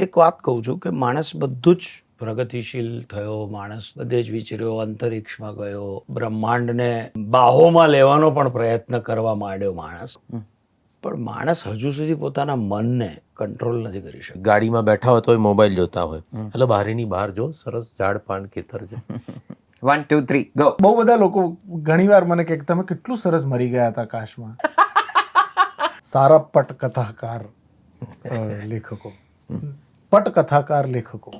એક વાત કહું છું કે માણસ બધું જ પ્રગતિશીલ થયો, માણસ બધે જ વિચર્યો, અંતરિક્ષમાં ગયો, બ્રહ્માંડને બાહોમાં લેવાનો પણ પ્રયત્ન કરવા માંડ્યો માણસ. પણ માણસ હજુ સુધી પોતાના મનને કંટ્રોલ નથી કરી શકતો. ગાડીમાં બેઠા હોય તો મોબાઈલ જોતા હોય, એટલે બારીની બહાર જો સરસ ઝાડ પાન ખેતર છે. 1 2 3 ગો. બહુ બધા લોકો ઘણીવાર મને કહે કે તમે કેટલું સરસ મરી ગયા હતા કાશમાં. સારા પટકથાકાર લેખકો, પટકથાકાર લેખકો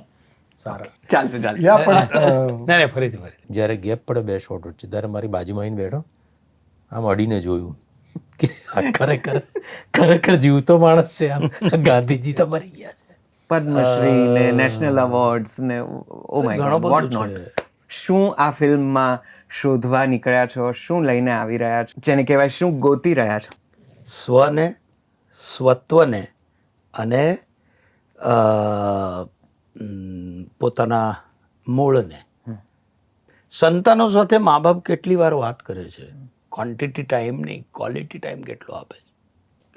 સારા ચાલશે યા પણ ના ફરીથી જ્યારે ગેપ પડે 2 શોટ વચ્ચે, ત્યારે મારી બાજુમાં આવીને બેઠો, આમ અડીને જોયું કે આ ખરેખર જીવતો માણસ છે. આમ ગાંધીજી તો મરી ગયા છે. પદ્મશ્રી ને નેશનલ એવોર્ડ્સ ને oh my god what not. શું આ ફિલ્મમાં શોધવા નીકળ્યા છો? શું લઈને આવી રહ્યા છો? જેને કહેવાય શું ગોતી રહ્યા છો? સ્વને, સ્વત્વને અને પોતાના મૂળને. સંતાનો સાથે મા બાપ કેટલી વાર વાત કરે છે, ક્વોન્ટિટી ટાઈમ નહીં, ક્વોલિટી ટાઈમ કેટલો આપે છે.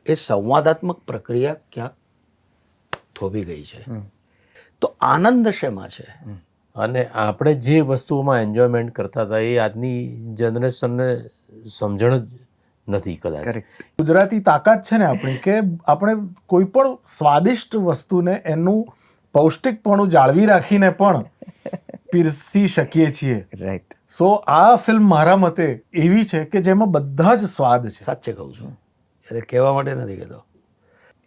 એ સંવાદાત્મક પ્રક્રિયા ક્યાંક થોભી ગઈ છે. તો આનંદ શેમાં છે? અને આપણે જે વસ્તુઓમાં એન્જોયમેન્ટ કરતા હતા એ આજની જનરેશનને સમજણ જ નથી કદાચ. ગુજરાતી તાકાત છે ને આપણી, કે આપણે કોઈ પણ સ્વાદિષ્ટ વસ્તુને એનું પૌષ્ટિકપણું જાળવી રાખીને પણ પીરસી શકીએ છીએ. રાઈટ. સો આ ફિલ્મ મારા મતે એવી છે કે જેમાં બધા જ સ્વાદ છે. સાચે કહું છું, એટલે કહેવા માટે નથી કહેતો.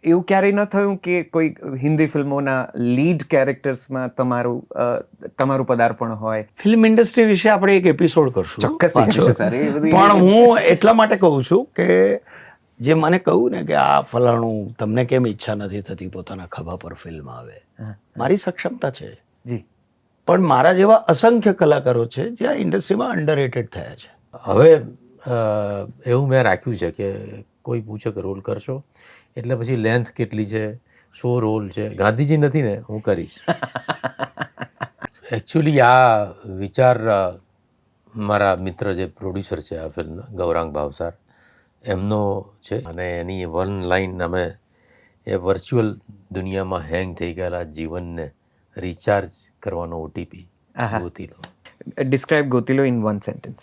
એવું ક્યારેય ન થયું કે કોઈ હિન્દી ફિલ્મોના લીડ કેરેક્ટર્સમાં તમારું પદાર્પણ હોય? ફિલ્મ ઇન્ડસ્ટ્રી વિશે આપણે એક એપિસોડ કરશું ચોક્કસથી કરશું સર. એ બધી પણ હું એટલા માટે કહું છું કે જે મને કહ્યું ને કે આ ફલાણું તમને કેમ ઈચ્છા નથી થતી પોતાના ખભા પર ફિલ્મ આવે, મારી સક્ષમતા છે જી. પણ મારા જેવા અસંખ્ય કલાકારો છે જે આ ઇન્ડસ્ટ્રીમાં અંડરરેટેડ થયા છે. હવે એવું મેં રાખ્યું છે કે કોઈ પૂછે કે રોલ કરશો એટલે પછી લેન્થ કેટલી છે, શો રોલ છે. ગાંધીજી નથી ને, હું કરીશ. એકચ્યુઅલી આ વિચાર મારા મિત્ર જે પ્રોડ્યુસર છે આ ફિલ્મ, ગૌરાંગ ભાવસાર, એમનો છે. અને એની વન લાઈન અમે એ વર્ચ્યુઅલ દુનિયામાં હેંગ થઈ ગયેલા જીવનને રિચાર્જ કરવાનો ઓટીપી ગોતી લો. ડિસ્ક્રાઇબ ગોતી લો ઇન 1 સેન્ટેન્સ.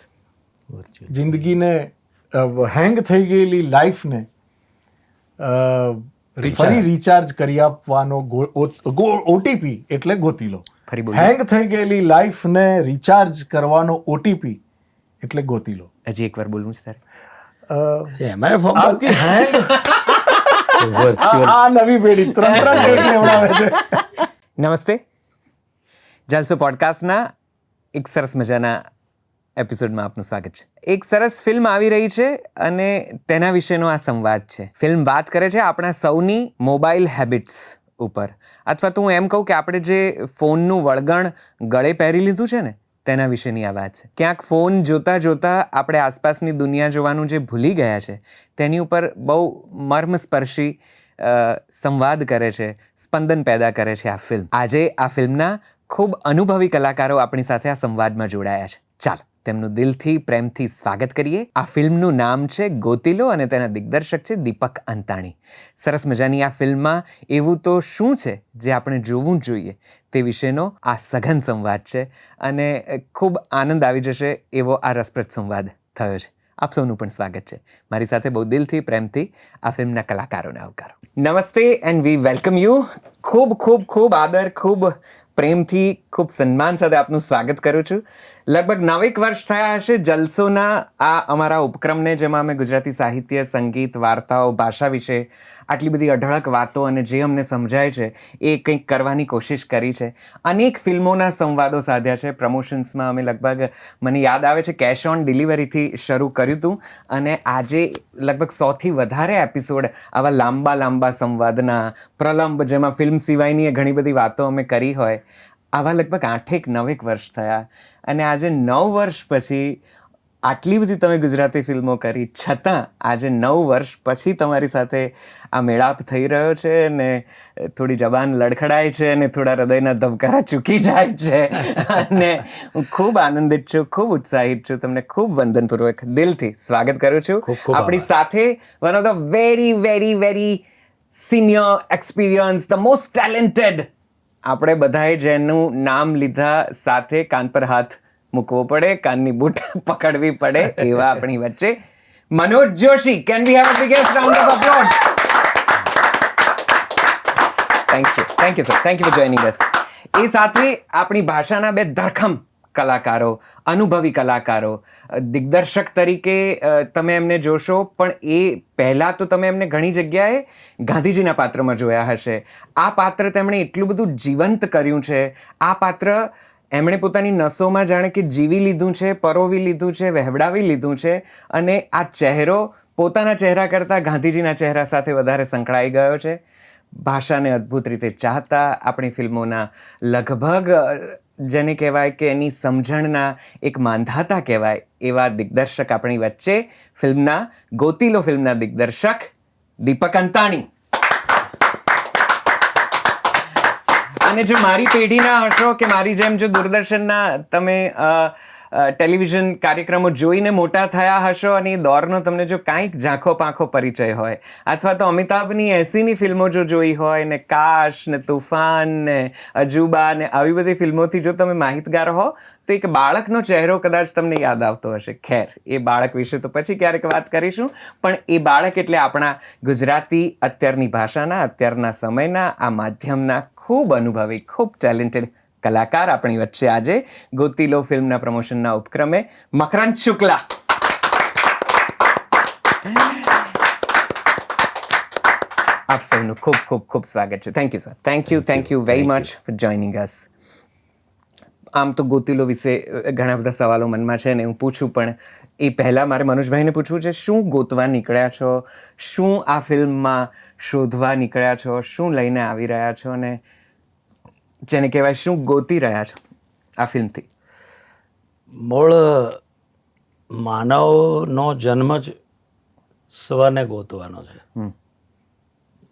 વર્ચ્યુઅલ જિંદગીને હેંગ થઈ ગયેલી લાઈફને ફરી રિચાર્જ કરી આપવાનો ઓટીપી એટલે ગોતી લો. ફરી બોલો. હેંગ થઈ ગયેલી લાઈફને રિચાર્જ કરવાનો ઓટીપી એટલે ગોતી લો. હજી એકવાર બોલવું છે તારે? એમાં આપકી હેંગ વર્ચ્યુઅલ આ નવી પેઢી ત્રણ ડેટ લેવડાવે છે. નમસ્તે. જલસો પોડકાસ્ટના એક સરસ મજાના એપિસોડમાં આપનું સ્વાગત છે. એક સરસ ફિલ્મ આવી રહી છે અને તેના વિશેનો આ સંવાદ છે. ફિલ્મ વાત કરે છે આપણા સૌની મોબાઈલ હેબિટ્સ ઉપર, અથવા તો હું એમ કહું કે આપણે જે ફોનનું વળગણ ગળે પહેરી લીધું છે ને તેના વિશેની આ વાત છે. ક્યાંક ફોન જોતાં જોતાં આપણે આસપાસની દુનિયા જોવાનું જે ભૂલી ગયા છે તેની ઉપર બહુ મર્મસ્પર્શી સંવાદ કરે છે, સ્પંદન પેદા કરે છે આ ફિલ્મ. આજે આ ફિલ્મના ખૂબ અનુભવી કલાકારો આપણી સાથે આ સંવાદમાં જોડાયા છે. ચાલો તેમનું દિલથી પ્રેમથી સ્વાગત કરીએ. આ ફિલ્મનું નામ છે ગોતી લો અને તેના દિગ્દર્શક છે દીપક અંતાણી. સરસ મજાની આ ફિલ્મમાં એવું તો શું છે જે આપણે જોવું જ જોઈએ તે વિશેનો આ સઘન સંવાદ છે અને ખૂબ આનંદ આવી જશે એવો આ રસપ્રદ સંવાદ થયો છે. આપ સૌનું પણ સ્વાગત છે. મારી સાથે બહુ દિલથી પ્રેમથી આ ફિલ્મના કલાકારોને આવકારો. નમસ્તે એન્ડ વી વેલકમ યુ. ખૂબ ખૂબ ખૂબ આદર, ખૂબ પ્રેમથી, ખૂબ સન્માન સાથે આપનું સ્વાગત કરું છું. લગભગ 9 વર્ષ થયા હશે જલસોના આ અમારા ઉપક્રમને, જેમાં અમે ગુજરાતી સાહિત્ય, સંગીત, વાર્તાઓ, ભાષા વિશે આટલી બધી અઢળક વાતો અને જે અમને સમજાય છે એ કંઈક કરવાની કોશિશ કરી છે. અનેક ફિલ્મોના સંવાદો સાધ્યા છે. પ્રમોશન્સમાં અમે લગભગ, મને યાદ આવે છે, કેશ ઓન ડિલિવરીથી શરૂ કર્યું હતું અને આજે લગભગ 100થી વધારે એપિસોડ આવા લાંબા લાંબા સંવાદના, પ્રલંબ, જેમાં ફિલ્મ સિવાયની ઘણી બધી વાતો અમે કરી હોય, આવા લગભગ 8-9 વર્ષ થયા. અને આજે 9 વર્ષ પછી આટલી બધી તમે ગુજરાતી ફિલ્મો કરી છતાં આજે 9 વર્ષ પછી તમારી સાથે આ મેળાપ થઈ રહ્યો છે ને થોડી જબાન લડખડાય છે અને થોડા હૃદયના ધબકારા ચૂકી જાય છે અને હું ખૂબ આનંદિત છું, ખૂબ ઉત્સાહિત છું. તમને ખૂબ વંદનપૂર્વક દિલથી સ્વાગત કરું છું. આપણી સાથે one of the very very very senior experience, the most talented, આપણે બધાએ જેનું નામ લીધા સાથે કાન પર હાથ મૂકવો પડે, કાનની બૂટ પકડવી પડે, એવા આપણી વચ્ચે Manoj Joshi. Can we have a biggest round of applause? Thank you sir, thank you for joining us. એ સાથે આપણી ભાષાના બે ધરખમ કલાકારો, અનુભવી કલાકારો, દિગ્દર્શક તરીકે તમે એમને જોશો, પણ એ પહેલાં તો તમે એમને ઘણી જગ્યાએ ગાંધીજીના પાત્રમાં જોયા હશે. આ પાત્ર તેમણે એટલું બધું જીવંત કર્યું છે. આ પાત્ર એમણે પોતાની નસોમાં જાણે કે જીવી લીધું છે, પરોવી લીધું છે, વહેવડાવી લીધું છે, અને આ ચહેરો પોતાના ચહેરા કરતાં ગાંધીજીના ચહેરા સાથે વધારે સંકળાઈ ગયો છે. ભાષાને અદ્ભુત રીતે ચાહતા, આપણી ફિલ્મોના લગભગ જેને કહેવાય કે એની સમજણના એક માંધાતા કહેવાય એવા દિગ્દર્શક આપણી વચ્ચે, ગોતીલો ફિલ્મના દિગ્દર્શક દીપક અંતાણી. અને જો મારી પેઢીના હશો કે મારી જેમ જો દૂરદર્શનના તમે ટેલિવિઝન કાર્યક્રમો જોઈને મોટા થયા હશો અને એ દોરનો તમને જો કાંઈક ઝાંખો પાંખો પરિચય હોય, અથવા તો અમિતાભની 80ની ફિલ્મો જો જોઈ હોય, ને કાશ ને તૂફાન ને અજુબા ને આવી બધી ફિલ્મોથી જો તમે માહિતગાર હો, તો એક બાળકનો ચહેરો કદાચ તમને યાદ આવતો હશે. ખેર, એ બાળક વિશે તો પછી ક્યારેક વાત કરીશું, પણ એ બાળક એટલે આપણા ગુજરાતી અત્યારની ભાષાના, અત્યારના સમયના, આ માધ્યમના ખૂબ અનુભવી, ખૂબ ટેલેન્ટેડ કલાકાર આપણી વચ્ચે આજે ગોતીલો ફિલ્મના પ્રમોશનના ઉપક્રમે મકરંદ શુક્લા. આપ સૌનું ખૂબ ખૂબ ખૂબ સ્વાગત છે. Thank you sir, thank you very much for joining અસ. આમ તો ગોતીલો વિશે ઘણા બધા સવાલો મનમાં છે ને હું પૂછું, પણ એ પહેલાં મારે મનોજભાઈને પૂછવું છે, શું ગોતવા નીકળ્યા છો? શું આ ફિલ્મમાં શોધવા નીકળ્યા છો? શું લઈને આવી રહ્યા છો? અને જેને કહેવાય શું ગોતી રહ્યા છો આ ફિલ્મથી? મૂળ માનવનો જન્મ જ સ્વને ગોતવાનો છે.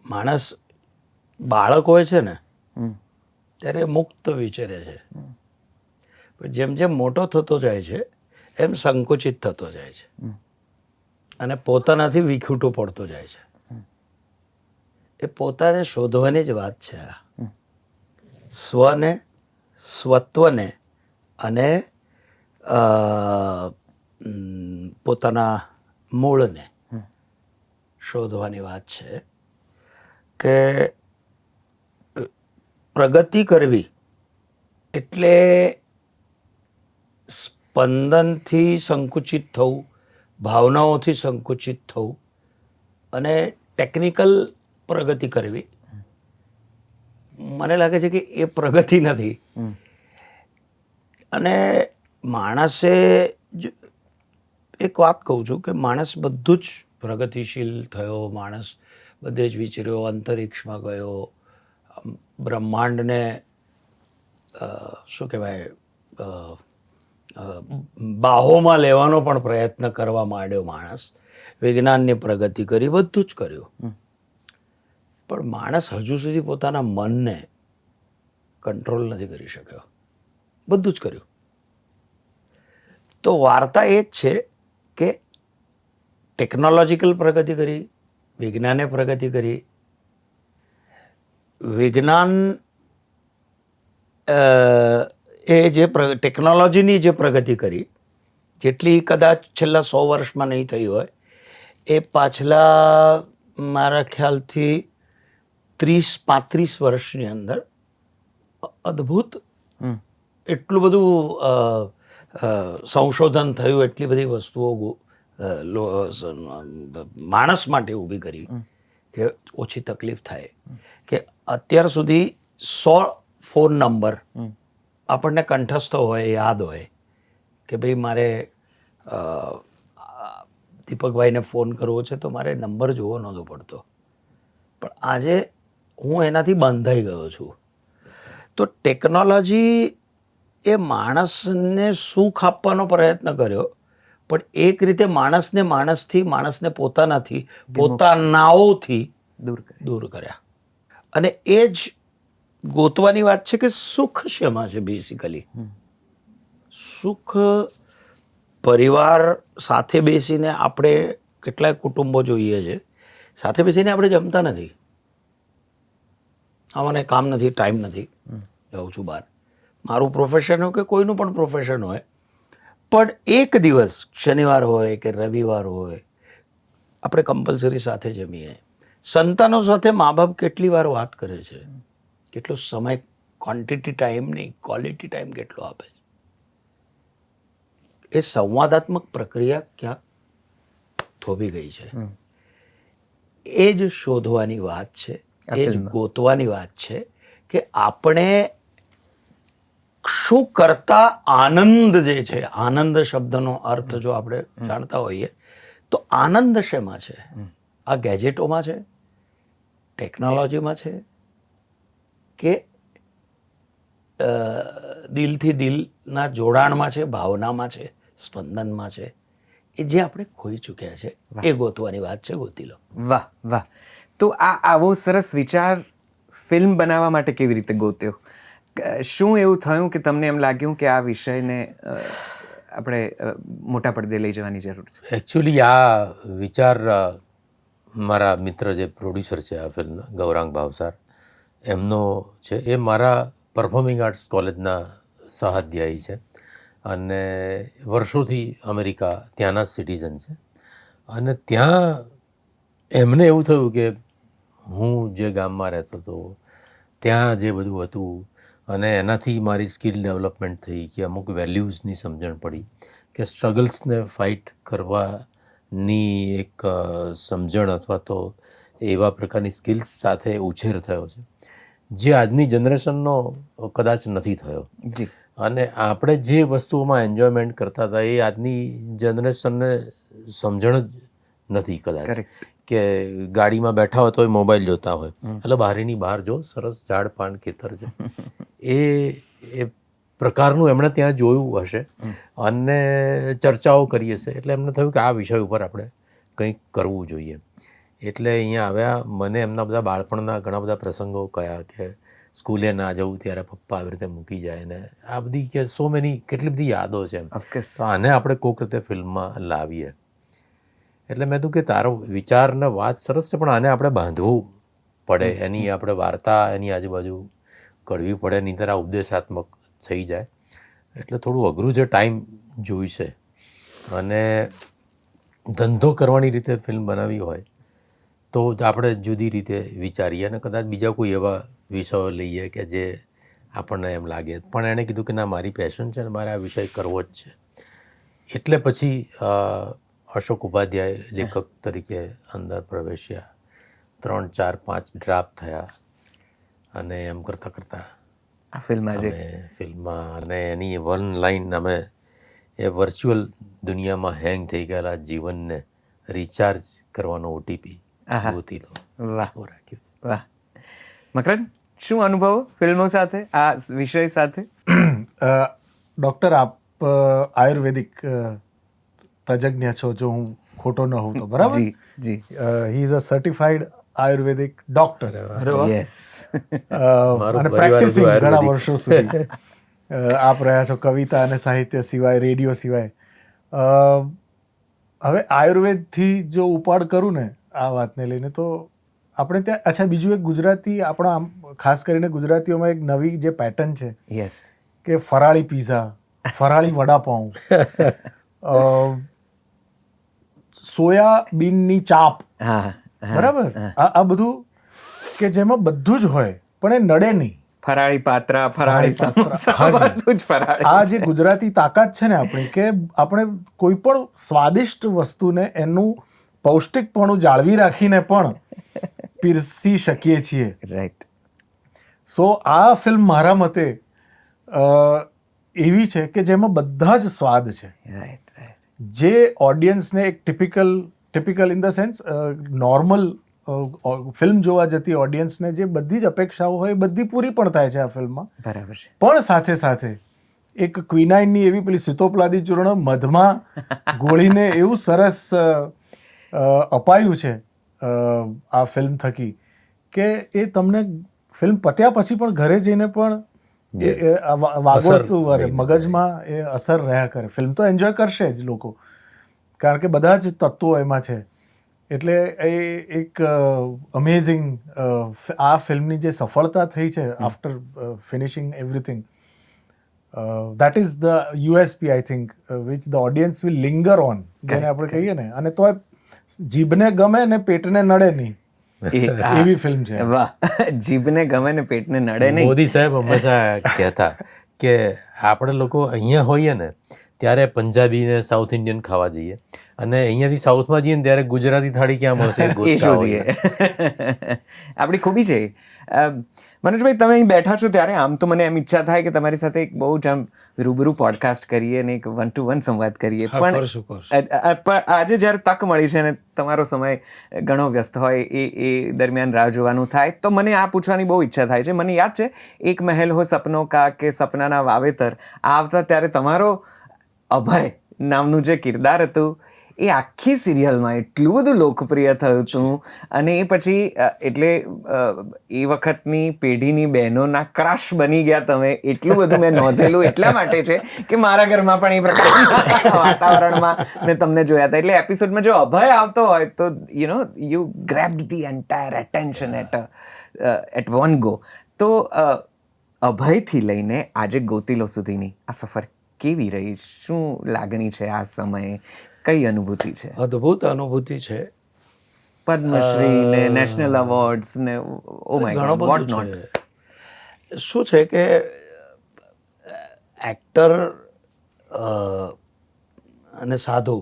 માણસ બાળક હોય છે ને ત્યારે મુક્ત વિચરે છે, પણ જેમ જેમ મોટો થતો જાય છે એમ સંકુચિત થતો જાય છે અને પોતાનાથી વિખૂટો પડતો જાય છે. એ પોતાને શોધવાની જ વાત છે. આ સ્વને, સ્વત્વને અને પોતાના મૂળને શોધવાની વાત છે. કે પ્રગતિ કરવી એટલે સ્પંદનથી સંકુચિત થવું, ભાવનાઓથી સંકુચિત થવું અને ટેકનિકલ પ્રગતિ કરવી. મને લાગે છે કે એ પ્રગતિ નથી. અને માણસે એક વાત કહું છું કે માણસ બધું જ પ્રગતિશીલ થયો, માણસ બધે જ વિચર્યો, અંતરિક્ષમાં ગયો, બ્રહ્માંડને શું કહેવાય બાહોમાં લેવાનો પણ પ્રયત્ન કરવા માંડ્યો. માણસ વિજ્ઞાનની પ્રગતિ કરી, બધું જ કર્યું, પણ માણસ હજુ સુધી પોતાના મનને કંટ્રોલ નથી કરી શક્યો. બધું જ કર્યું. તો વાર્તા એ જ છે કે ટેકનોલોજીકલ પ્રગતિ કરી, વિજ્ઞાને પ્રગતિ કરી. વિજ્ઞાન એ જે ટેકનોલોજીની જે પ્રગતિ કરી, જેટલી કદાચ છેલ્લા 100 વર્ષમાં નહીં થઈ હોય, એ પાછલા મારા ખ્યાલથી 30-35 વર્ષની અંદર અદ્ભુત એટલું બધું સંશોધન થયું, એટલી બધી વસ્તુઓ માણસ માટે ઊભી કરી કે ઓછી તકલીફ થાય. કે અત્યાર સુધી 100 ફોન નંબર આપણને કંઠસ્થ હોય, યાદ હોય કે ભાઈ મારે દીપકભાઈને ફોન કરવો છે તો મારે નંબર જોવો નહોતો પડતો. પણ આજે હું એનાથી બંધાઈ ગયો છું. તો ટેકનોલોજી એ માણસને સુખ આપવાનો પ્રયત્ન કર્યો, પણ એક રીતે માણસને માણસથી, માણસને પોતાનાથી, પોતાનાઓથી દૂર કર્યા. અને એ જ ગોતવાની વાત છે કે સુખ શેમાં છે? બેસિકલી સુખ પરિવાર સાથે બેસીને, આપણે કેટલાય કુટુંબો જોઈએ છે, સાથે બેસીને આપણે જમતા નથી. મને કામ નથી, ટાઈમ નથી, જાઉં છું બહાર. મારું પ્રોફેશન હોય કે કોઈનું પણ પ્રોફેશન હોય, પણ એક દિવસ શનિવાર હોય કે રવિવાર હોય આપણે કમ્પલસરી સાથે જમીએ. સંતાનો સાથે મા બાપ કેટલી વાર વાત કરે છે, કેટલો સમય, ક્વોન્ટિટી ટાઈમ નહીં ક્વોલિટી ટાઈમ કેટલો આપે છે. એ સંવાદાત્મક પ્રક્રિયા ક્યાંક થોભી ગઈ છે. એ જ શોધવાની વાત છે, એ જ ગોતવાની વાત છે કે આપણે શું કરતા આનંદ જે છે, આનંદ શબ્દનો અર્થ જો આપણે જાણતા હોઈએ તો આનંદ શેમાં છે? આ ગેજેટોમાં છે, ટેકનોલોજીમાં છે, કે દિલથી દિલના જોડાણમાં છે, ભાવનામાં છે, સ્પંદનમાં છે? એ જે આપણે ખોઈ ચૂક્યા છે એ ગોતવાની વાત છે. ગોતી લો. વાહ વાહ. તો આવો સરસ વિચાર ફિલ્મ બનાવવા માટે કેવી રીતે ગોત્યો? શું એવું થયું કે તમને એમ લાગ્યું કે આ વિષયને આપણે મોટા પડદે લઈ જવાની જરૂર છે? એકચ્યુઅલી આ વિચાર મારા મિત્ર જે પ્રોડ્યુસર છે આ ફિલ્મના, ગૌરાંગ ભાવસાર, એમનો છે. એ મારા પરફોર્મિંગ આર્ટ્સ કોલેજના સહાધ્યાયી છે અને વર્ષોથી અમેરિકા ત્યાંના જ સિટીઝન છે. અને ત્યાં એમને એવું થયું કે હું જે ગામમાં રહેતો હતો ત્યાં જે બધું હતું અને એનાથી મારી સ્કિલ ડેવલપમેન્ટ થઈ, કે અમુક વેલ્યુઝની સમજણ પડી, કે સ્ટ્રગલ્સને ફાઇટ કરવાની એક સમજણ અથવા તો એવા પ્રકારની સ્કિલ્સ સાથે ઉછેર થયો છે જે આજની જનરેશનનો કદાચ નથી થયો. જી. અને આપણે જે વસ્તુઓમાં એન્જોયમેન્ટ કરતા હતા એ આજની જનરેશનને સમજણ જ નથી કદાચ. કે ગાડીમાં બેઠા હોય તોય મોબાઈલ જોતા હોય, એટલે બારીની બહાર જો સરસ ઝાડ પાન ખેતર છે, એ પ્રકારનું એમણે ત્યાં જોયું હશે અને ચર્ચાઓ કરી હશે. એટલે એમને થયું કે આ વિષય ઉપર આપણે કંઈક કરવું જોઈએ. એટલે અહીંયા આવ્યા. મને એમના બધા બાળપણના ઘણા બધા પ્રસંગો કયા, કે સ્કૂલે ના જવું ત્યારે પપ્પા આવી રીતે મૂકી જાય ને આ બધી, કે સો મેની, કેટલી બધી યાદો છે એમ. તો આને આપણે કોઈક રીતે ફિલ્મમાં લાવીએ. એટલે મેં કીધું કે તારો વિચાર ને વાત સરસ છે, પણ આને આપણે બાંધવું પડે, એની આપણે વાર્તા એની આજુબાજુ ઘડવી પડે, નહીં તર આ ઉપદેશાત્મક થઈ જાય. એટલે થોડું અઘરું છે, ટાઈમ જોઈશે. અને ધંધો કરવાની રીતે ફિલ્મ બનાવવી હોય તો આપણે જુદી રીતે વિચારીએ અને કદાચ બીજા કોઈ એવા વિષયો લઈએ કે જે આપણને એમ લાગે. પણ એણે કીધું કે ના, મારી પેશન છે અને મારે આ વિષય કરવો જ છે. એટલે પછી અશોક ઉપાધ્યાય લેખક તરીકે અંદર પ્રવેશ્યા. 3, 4, 5 ડ્રાફ્ટ થયા અને એમ કરતાં કરતાં આ ફિલ્મમાં ફિલ્મમાં, અને એની વન લાઈન અમે એ વર્ચ્યુઅલ દુનિયામાં હેંગ થઈ ગયેલા જીવનને રિચાર્જ કરવાનો OTP ગોતી લો. વાહ વાહ. મકરંદ, શું અનુભવ ફિલ્મો સાથે, આ વિષય સાથે? ડૉક્ટર, આપ આયુર્વેદિક તજજ્ઞ છો, જો હું ખોટો ન હોઉં તો, બરાબર? જી જી. He is a certified ayurvedic doctor yes. અને પ્રેક્ટિસિંગ ઘણા વર્ષો સુધી આપ રહ્યા છો, કવિતા અને સાહિત્ય સિવાય, રેડિયો સિવાય. હવે આયુર્વેદથી જો ઉપાડ કરું ને આ વાતને લઈને, તો આપણે ત્યાં, અચ્છા, બીજું એક ગુજરાતી, આપણા ખાસ કરીને ગુજરાતીઓમાં એક નવી જે પેટર્ન છે, યસ, કે ફરાળી પીઝા, ફરાળી વડાપાઉં, સોયાબીનની ચાપ, બરાબર, આ બધું, કે જેમાં બધું જ હોય પણ એ નડે નહીં. ફરાળી પાત્રા, ફરાળી સમોસા, બધું જ ફરાળી. આ જે ગુજરાતી તાકાત છે ને આપણી, કે આપણે કોઈ પણ સ્વાદિષ્ટ વસ્તુને એનું પૌષ્ટિકપણું જાળવી રાખીને પણ પીરસી શકીએ છીએ. રાઈટ. સો આ ફિલ્મ મારા મતે એવી છે કે જેમાં બધા જ સ્વાદ છે. Right right. જે ઓડિયન્સને એક typical in the sense normal film જોવા જતી ઓડિયન્સને જે બધી જ અપેક્ષાઓ હોય એ બધી પૂરી પણ થાય છે આ ફિલ્મમાં. બરાબર છે. પણ સાથે સાથે એક ક્વિનાઇનની એવી પેલી સિતોપલાદી ચૂર્ણ મધમાં ગોળીને એવું સરસ અપાયું છે આ ફિલ્મ થકી, કે એ તમને ફિલ્મ પત્યા પછી પણ ઘરે જઈને પણ વાગોળતું મગજમાં એ અસર રહ્યા કરે. ફિલ્મ તો એન્જોય કરશે જ લોકો, કારણ કે બધા જ તત્વો એમાં છે. એટલે એ એક અમેઝિંગ આ ફિલ્મની જે સફળતા થઈ છે after finishing everything, that is the USP I think which the audience will linger on, જેને આપણે કહીએ ને, અને તો જીભને ગમે ને પેટને નડે નહીં એવી ફિલ્મ છે. વાહ, જીભને ગમે ને પેટને નડે નહીં. મોદી સાહેબ હંમેશા કહેતા કે આપણે લોકો અહીંયા હોઈએ ને ત્યારે પંજાબી ને સાઉથ ઇન્ડિયન ખાવા જઈએ, અને અહીંયાથી સાઉથમાં જઈએ ને ત્યારે ગુજરાતી થાળી ક્યાં મળશે એ શોધીએ. આપણી ખૂબી છે. મનોજભાઈ, તમે અહીં બેઠા છો ત્યારે આમ તો મને એમ ઈચ્છા થાય કે તમારી સાથે એક બહુ જ આમ રૂબરૂ પોડકાસ્ટ કરીએ અને એક 1-to-1 સંવાદ કરીએ, પણ આજે જ્યારે તક મળી છે ને તમારો સમય ઘણો વ્યસ્ત હોય, એ દરમિયાન રાહ જોવાનું થાય, તો મને આ પૂછવાની બહુ ઈચ્છા થાય છે. મને યાદ છે એક મહેલ હો સપનો કા કે સપનાના વાવેતર આવતા ત્યારે તમારો અભય નામનું જે કિરદાર હતું એ આખી સિરિયલમાં એટલું બધું લોકપ્રિય થયું હતું, અને એ પછી એટલે એ વખતની પેઢીની બહેનોના ક્રશ બની ગયા તમે. એટલું બધું મેં નોંધેલું એટલા માટે છે કે મારા ઘરમાં પણ એ પ્રકારના વાતાવરણમાં મેં તમને જોયા હતા. એટલે એપિસોડમાં જો અભય આવતો હોય તો you grabbed the entire attention at one go. તો અભયથી લઈને આજે ગોતીલો સુધીની આ સફર કેવી રહી? શું લાગણી છે આ સમયે? કઈ અનુભૂતિ છે? અદ્ભુત અનુભૂતિ છે. પદ્મશ્રી ને નેશનલ એવોર્ડ્સ ને oh my god, what not. શું છે કે એક્ટર અને સાધુ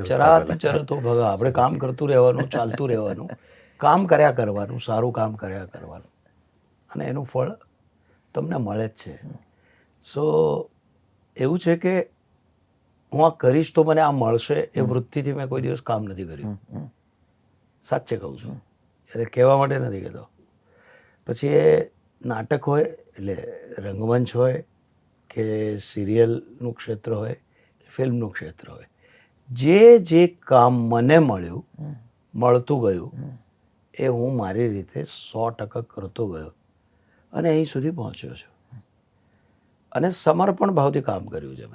ચરાત ચરતો ભગા. આપણે કામ કરતું રહેવાનું, ચાલતું રહેવાનું, કામ કર્યા કરવાનું, સારું કામ કર્યા કરવાનું, અને એનું ફળ તમને મળે જ છે. સો એવું છે કે હું આ કરીશ તો મને આ મળશે એ વૃત્તિથી મેં કોઈ દિવસ કામ નથી કર્યું. સાચે કહું છું, એટલે કહેવા માટે નથી કહેતો. પછી એ નાટક હોય એટલે રંગમંચ હોય કે સિરિયલનું ક્ષેત્ર હોય કે ફિલ્મનું ક્ષેત્ર હોય, જે કામ મને મળતું ગયું એ હું મારી રીતે 100% કરતો ગયો અને અહીં સુધી પહોંચ્યો છું. અને સમર્પણ ભાવથી કામ કર્યું છે.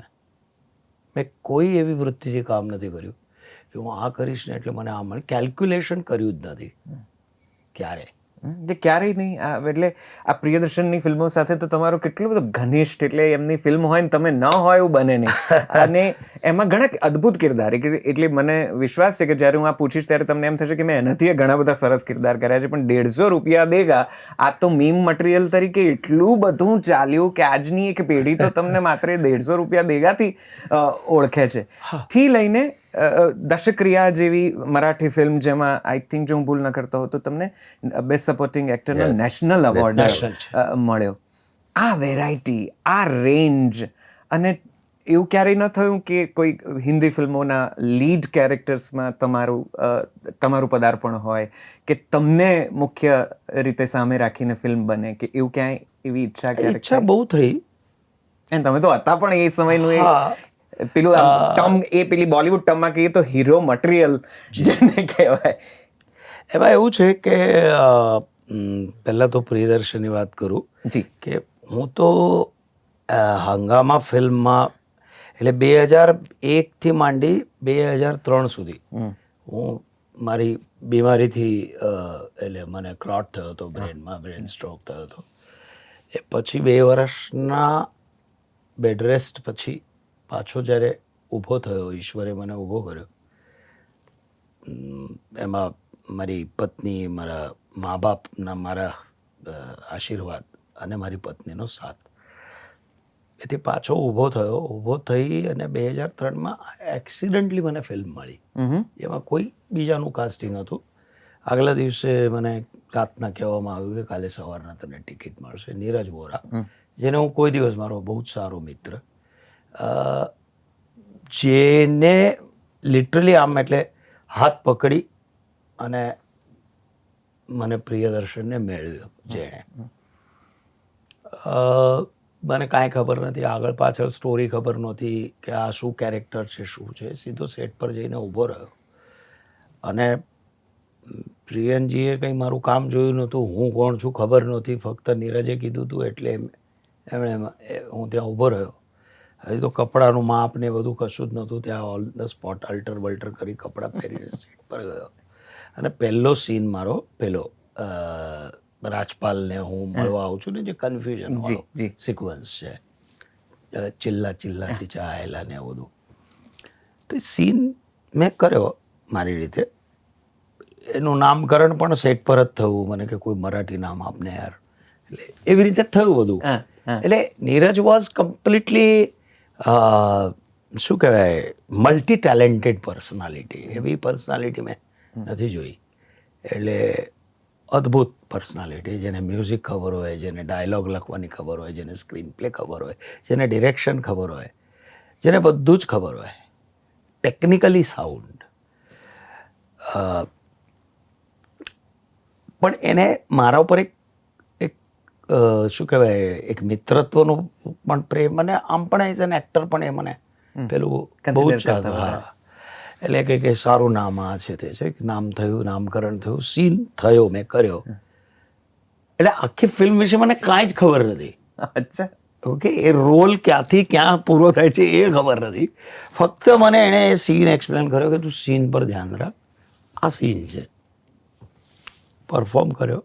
મેં કોઈ એવી વૃત્તિથી કામ નથી કર્યું કે હું આ કરીશ ને એટલે મને આ મળે. કેલ્ક્યુલેશન કર્યું જ નથી ક્યારે. જે ક્યારેય નહીં. એટલે આ પ્રિયદર્શનની ફિલ્મો સાથે તો તમારો કેટલું બધું ઘનિષ્ઠ, એટલે એમની ફિલ્મ હોય ને તમે ન હોય એવું બને નહીં. અને એમાં ઘણા અદ્ભુત કિરદાર, એટલે મને વિશ્વાસ છે કે જ્યારે હું આ પૂછીશ ત્યારે તમને એમ થશે કે મેં એનાથી ઘણા બધા સરસ કિરદાર કર્યા છે, પણ 150 રૂપિયા દેગા આ તો મીમ મટીરિયલ તરીકે એટલું બધું ચાલ્યું કે આજની એક પેઢી તો તમને માત્ર 150 રૂપિયા દેગાથી ઓળખે છે. થી લઈને દશક્રિયા જેવી મરાઠી ફિલ્મ જેમાં આઈ થિંક જો હું ભૂલ ન કરતો હોઉં તો તમને બેસ્ટ સપોર્ટિંગ એક્ટરનો નેશનલ એવોર્ડ મળ્યો. આ વેરાયટી, આ રેન્જ, અને એવું ક્યારેય ન થયું કે કોઈ હિન્દી ફિલ્મોના લીડ કેરેક્ટર્સમાં તમારું પદાર્પણ હોય કે તમને મુખ્ય રીતે સામે રાખીને ફિલ્મ બને, કે એવું ક્યાંય એવી ઈચ્છા બહુ થઈ? અને તમે તો હતા પણ એ સમયનું પેલું ટર્મ, એ પેલી બોલિવૂડ ટર્મમાં કહીએ તો હીરો મટીરિયલ જેને કહેવાય. એમાં એવું છે કે પહેલાં તો પ્રિયદર્શનની વાત કરું જી, કે હું તો હંગામા ફિલ્મમાં એટલે 2001થી માંડી 2003 સુધી હું મારી બીમારીથી એટલે મને ક્લોટ થયો હતો બ્રેનમાં, બ્રેન સ્ટ્રોક થયો હતો. એ પછી 2 વર્ષના બેડ રેસ્ટ પછી પાછો જ્યારે ઊભો થયો, ઈશ્વરે મને ઊભો કર્યો. એમાં મારી પત્ની, મારા મા બાપના મારા આશીર્વાદ અને મારી પત્નીનો સાથ, એથી પાછો ઊભો થયો. ઊભો થઈ અને 2003માં એક્સિડન્ટલી મને ફિલ્મ મળી. એમાં કોઈ બીજાનું કાસ્ટિંગ હતું. આગલા દિવસે મને રાતના કહેવામાં આવ્યું કે કાલે સવારના તને ટિકિટ મળશે. નીરજ વોરા, જેને હું કોઈ દિવસ, મારો બહુ જ સારો મિત્ર, જેને લિટરલી આમ એટલે હાથ પકડી અને મને પ્રિયદર્શનને મેળવ્યો. જેણે મને કાંઈ ખબર નથી, આગળ પાછળ સ્ટોરી ખબર નહોતી કે આ શું કેરેક્ટર છે, શું છે. સીધો સેટ પર જઈને ઊભો રહ્યો અને પ્રિયનજીએ કંઈ મારું કામ જોયું નહોતું, હું કોણ છું ખબર નહોતી, ફક્ત નીરજે કીધું હતું એટલે એમણે હું ત્યાં ઊભો રહ્યો હજી તો કપડાનું માપ ને બધું કશું જ નહોતું. ત્યાં ઓન ધ સ્પોટ અલ્ટર બલ્ટર કરી કપડાં પહેરીને સેટ પર ગયો. અને પહેલો સીન મારો પેલો રાજપાલને હું મળવા આવું છું ને, જે કન્ફ્યુઝન વાળો સિક્વન્સ છે, ચિલ્લાથી ચાહેલા ને બધું. તો સીન મેં કર્યો મારી રીતે. એનું નામકરણ પણ સેટ પર જ થયું. મને કે કોઈ મરાઠી નામ આપને યાર, એટલે એવી રીતે થયું બધું. એટલે નીરજ વોઝ કમ્પ્લીટલી શું કહેવાય, મલ્ટી ટેલેન્ટેડ પર્સનાલિટી. એવી પર્સનાલિટી મેં નથી જોઈ. એટલે અદ્ભુત પર્સનાલિટી, જેને મ્યુઝિક ખબર હોય, જેને ડાયલોગ લખવાની ખબર હોય, જેને સ્ક્રીન પ્લે ખબર હોય, જેને ડિરેક્શન ખબર હોય, જેને બધું જ ખબર હોય, ટેકનિકલી સાઉન્ડ. પણ એને મારા ઉપર એક શું કહેવાય, એક મિત્રત્વનું પણ પ્રેમ, અને આમ પણ એઝ એન એક્ટર પણ એ મને પેલું બહુ જ ચાહતો. હા, એટલે કે સારું નામ આ છે તે છે, નામ થયું, નામકરણ થયું, સીન થયો, મેં કર્યો. એટલે આખી ફિલ્મ વિશે મને કાંઈ જ ખબર નથી. અચ્છા, ઓકે, એ રોલ ક્યાંથી ક્યાં પૂરો થાય છે એ ખબર નથી. ફક્ત મને એણે એ સીન એક્સપ્લેન કર્યો કે તું સીન પર ધ્યાન રાખ, આ સીન છે. પરફોર્મ કર્યો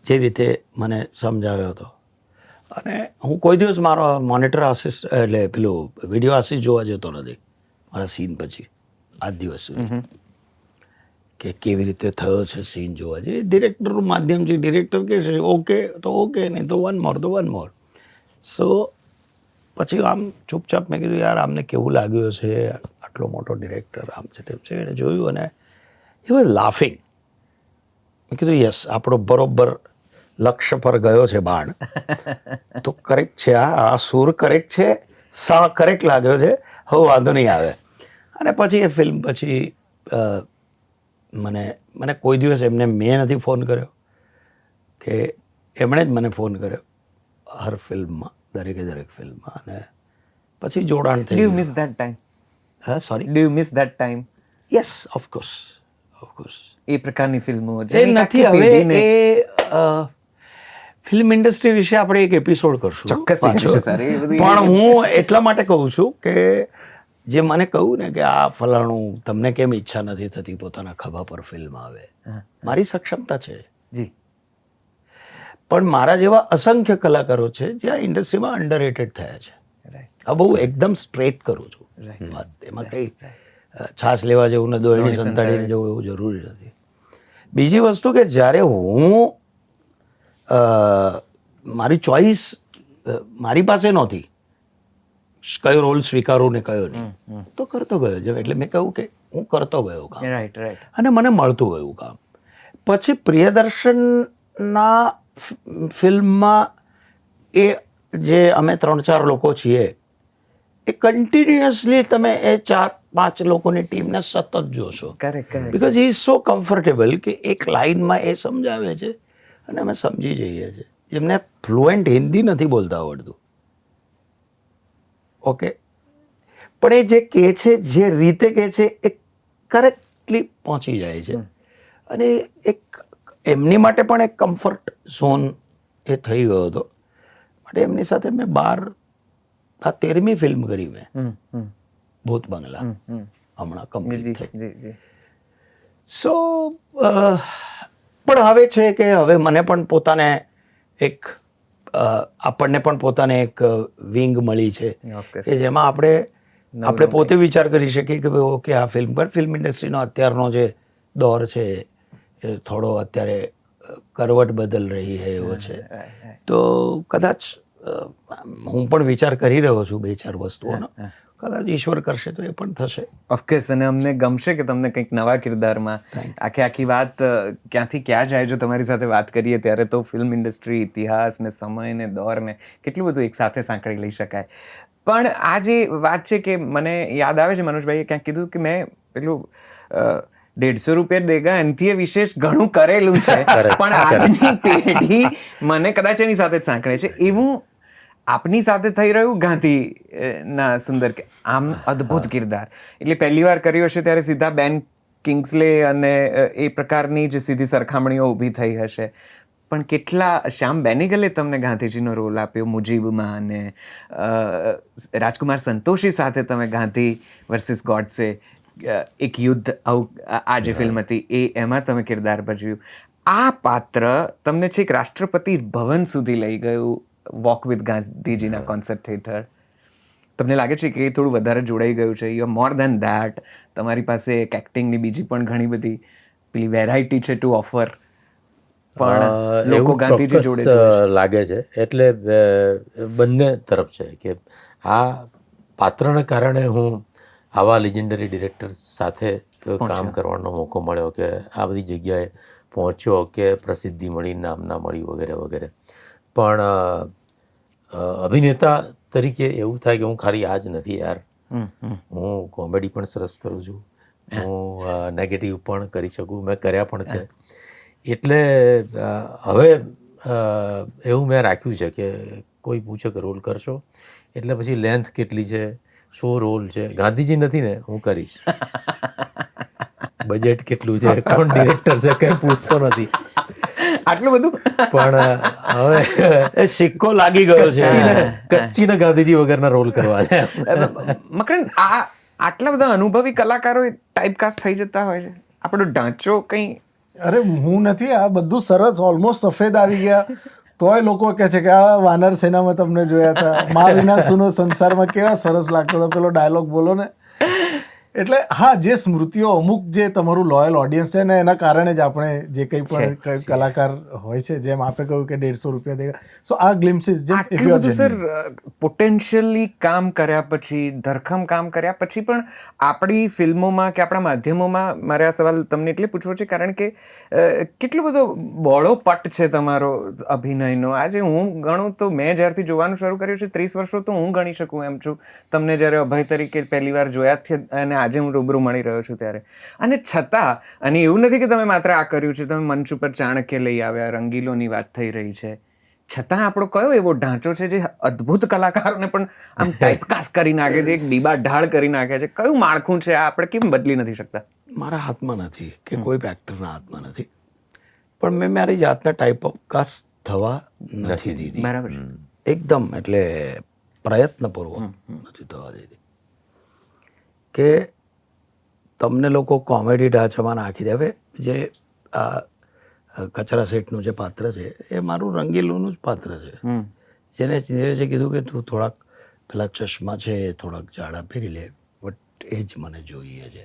જે રીતે મને સમજાવ્યો હતો. અને હું કોઈ દિવસ મારો મોનિટર આસિસ્ટ એટલે પેલું વિડીયો આસિસ્ટ જોવા જતો નથી મારા સીન પછી, આજ દિવસ સુધી, કે કેવી રીતે થયો છે સીન જોવા જઈએ. ડિરેક્ટરનું માધ્યમ છે, ડિરેક્ટર કહે છે ઓકે તો ઓકે, નહીં તો વન મોર. સો પછી આમ ચૂપચાપ મેં કીધું યાર આમને કેવું લાગ્યું છે, આટલો મોટો ડિરેક્ટર, આમ છે તેમ છે. એણે જોયું અને હી વોઝ લાફિંગ. મેં કીધું યસ, આપણો બરોબર લક્ષ્ય પર ગયો છે બાણ. તો કરેક્ટ છે, આ સૂર કરેક્ટ છે, સા કરેક્ટ લાગ્યો છે, હવે વાંધો નહીં આવે. અને પછી એ ફિલ્મ પછી મને કોઈ દિવસ એમને મેં નથી ફોન કર્યો, કે એમણે જ મને ફોન કર્યો હર ફિલ્મમાં, દરેક ફિલ્મમાં. અને પછી જોડાણ થઈ ડુ યુ ગયું. Miss that time? હા, sorry. Do you miss that time? Yes, of course. એ પ્રકારની ફિલ્મો એ નથી હવે. એ ફિલ્મ ઇન્ડસ્ટ્રી વિશે આપણે એક એપિસોડ કરશું ચોક્કસથી પાછો. કરશું, સર. એ બધી પણ હું એટલા માટે કહું છું કે જે મને કહ્યું ને કે આ ફલાણું તમને કેમ ઈચ્છા નથી થતી પોતાના ખભા પર ફિલ્મ આવે, મારી સક્ષમતા છે. જી, પણ મારા જેવા અસંખ્ય કલાકારો છે જે આ ઇન્ડસ્ટ્રીમાં અંડરરેટેડ થયા છે. આ બહુ એકદમ સ્ટ્રેટ કરું છું વાત. એમાં કંઈ છાશ લેવા જેવું ને દોયડી સંતાડીને જવું એવું જરૂરી નથી. બીજી વસ્તુ કે જ્યારે હું મારી ચોઈસ મારી પાસે નહોતી, કયો રોલ સ્વીકારું ને કયો નહીં, તો કરતો ગયો છે. એટલે મેં કહ્યું કે હું કરતો ગયો કામ, રાઈટ. અને મને મળતું ગયું કામ. પછી પ્રિયદર્શનના ફિલ્મમાં એ જે અમે 3-4 લોકો છીએ, એ કન્ટિન્યુઅસલી તમે એ 4-5 લોકોની ટીમને સતત જોશો. Correct. Because he is so comfortable કે એક લાઇનમાં એ સમજાવે છે અને અમે સમજી જઈએ છીએ. એમને ફ્લુએન્ટ હિન્દી નથી બોલતા આવડતું, ઓકે, પણ એ જે કહે છે, જે રીતે કહે છે, એ કરેક્ટલી પહોંચી જાય છે. અને એક એમની માટે પણ એક કમ્ફર્ટ ઝોન એ થઈ ગયો હતો. માટે એમની સાથે મેં 13મી ફિલ્મ કરી મેં, ભૂત બંગલા, હમણાં કમ્પ્લીટ થઈ. સો પણ હવે છે કે હવે મને પણ પોતાને આપણને પણ પોતાને એક વિંગ મળી છે કે જેમાં આપણે પોતે વિચાર કરી શકીએ કે ભાઈ ઓકે, આ ફિલ્મ ઇન્ડસ્ટ્રીનો અત્યારનો જે દોર છે એ થોડો અત્યારે કરવટ બદલ રહી છે એવો છે. તો કદાચ હું પણ વિચાર કરી રહ્યો છું 2-4 વસ્તુઓનો. કદાચ ઈશ્વર કરશે તો એ પણ થશે. ઓફકોર્સ. અને અમને ગમશે કે તમને કંઈક નવા કિરદારમાં આખી વાત ક્યાંથી ક્યાં જાય. જો તમારી સાથે વાત કરીએ ત્યારે તો ફિલ્મ ઇન્ડસ્ટ્રી, ઇતિહાસ ને સમય ને દોર ને કેટલું બધું એક સાથે સાંકળી લઈ શકાય. પણ આ જે વાત છે કે મને યાદ આવે છે, મનોજભાઈએ ક્યાંક કીધું કે મેં પેલું 150 રૂપિયા દેગા એનથી વિશેષ ઘણું કરેલું છે, પણ આજની પેઢી મને કદાચ એની સાથે જ સાંકળે છે. એવું આપની સાથે થઈ રહ્યું ગાંધી ના સુંદર કે આમ અદ્ભુત કિરદાર. એટલે પહેલી વાર કર્યો હશે ત્યારે સીધા બેન કિંગ્સલે અને એ પ્રકારની જ સીધી સરખામણીઓ ઊભી થઈ હશે. પણ કેટલા શ્યામ બેનેગલે તમને ગાંધીજીનો રોલ આપ્યો મુજીબમાં, અને રાજકુમાર સંતોષી સાથે તમે ગાંધી વર્સિસ ગોડસે એક યુદ્ધ આ જે ફિલ્મ હતી એમાં તમે કિરદાર ભજવ્યું. આ પાત્ર તમને છેક રાષ્ટ્રપતિ ભવન સુધી લઈ ગયું, વોક વિથ ગાંધીજીના કોન્સેપ્ટ હેઠળ. તમને લાગે છે કે એ થોડું વધારે જોડાઈ ગયું છે? You are more than that. તમારી પાસે એક એક્ટિંગની બીજી પણ ઘણી બધી પેલી વેરાયટી છે ટુ ઓફર, પણ લોકો ગાંધીજી જોડે લાગે છે. એટલે બંને તરફ છે કે આ પાત્રને કારણે હું આવા લેજેન્ડરી ડિરેક્ટર સાથે કામ કરવાનો મોકો મળ્યો, કે આ બધી જગ્યાએ પહોંચ્યો, કે પ્રસિદ્ધિ મળી, નામના મળી, વગેરે વગેરે. પણ અભિનેતા તરીકે એવું થાય કે હું ખાલી આ જ નથી યાર, હું કોમેડી પણ સરસ કરું છું, હું નેગેટિવ પણ કરી શકું, મેં કર્યા પણ છે. એટલે હવે એવું મેં રાખ્યું છે કે કોઈ પૂછે કે રોલ કરશો, એટલે પછી લેન્થ કેટલી છે, શો રોલ છે, ગાંધીજી નથી ને હું કરીશ, બજેટ કેટલું છે, કોણ ડિરેક્ટર છે, કંઈ પૂછતો નથી. આટલું બધું પણ હવે સિક્કો લાગી ગયો છે. કચ્ચીને ગાંધીજી વગરના રોલ કરવા છે. મકરંદ, આટલા બધા અનુભવી કલાકારો ટાઈપકાસ્ટ થઈ જતા હોય છે, આપણો ઢાંચો કંઈ? અરે હું નથી, આ બધું સરસ ઓલમોસ્ટ સફેદ આવી ગયા, તોય લોકો કહે છે કે આ વાનર સેનામાં તમને જોયા હતા, મા વિના સુનો સંસારમાં કેવા સરસ લાગતો હતો પેલો ડાયલોગ, બોલો ને. એટલે હા, જે સ્મૃતિઓ અમુક જે તમારું લોયલ ઓડિયન્સ છે ને એના કારણે જ આપણે જે કંઈ પણ કલાકાર હોય છે, જેમ આપે કહ્યું કે 150 રૂપિયા દેगा, સો આ ગ્લિમ્સીસ જે આટલું બધું સર પોટેન્શિયલી કામ કર્યા પછી, ધરખમ કામ કર્યા પછી પણ આપણી ફિલ્મોમાં કે આપણા માધ્યમોમાં, મારે આ સવાલ તમને એટલે પૂછવો છે કારણ કે કેટલો બધો બોળો પટ છે તમારો અભિનયનો. આજે હું ગણું તો મેં જ્યારથી જોવાનું શરૂ કર્યું છે 30 વર્ષો તો હું ગણી શકું એમ છું. તમને જ્યારે અભય તરીકે પહેલી વાર જોયા જ, અને આજે હું રૂબરૂ મળી રહ્યો છું ત્યારે. અને છતાં, અને એવું નથી કે તમે માત્ર આ કર્યું છે, તમે મંચ ઉપર ચાણક્ય લઈ આવ્યા, રંગીલોની વાત થઈ રહી છે, છતાં આપણો કયો એવો ઢાંચો છે જે અદ્ભુત કલાકારોને પણ આમ ટાઈપકાસ્ટ કરી નાખે છે, એક ડીબા ઢાળ કરી નાખે છે? કયું માળખું છે આ, આપણે કેમ બદલી નથી શકતા? મારા હાથમાં નથી, કે કોઈ એક્ટરના હાથમાં નથી, પણ મેં મારી જાતને ટાઈપકાસ્ટ થવા નથી દીધી. બરાબર છે. એકદમ, એટલે પ્રયત્નપૂર્વક નથી થવા દીધી. કે તમને લોકો કોમેડી ઢાંચામાં નાખી દે. હવે જે આ કચરા સેઠનું જે પાત્ર છે એ મારું રંગીલુંનું જ પાત્ર છે, જેને નીરજે કીધું કે તું થોડાક પેલા ચશ્મા છે એ થોડાક જાડા પહેરી લે, બટ એ જ મને જોઈએ છે,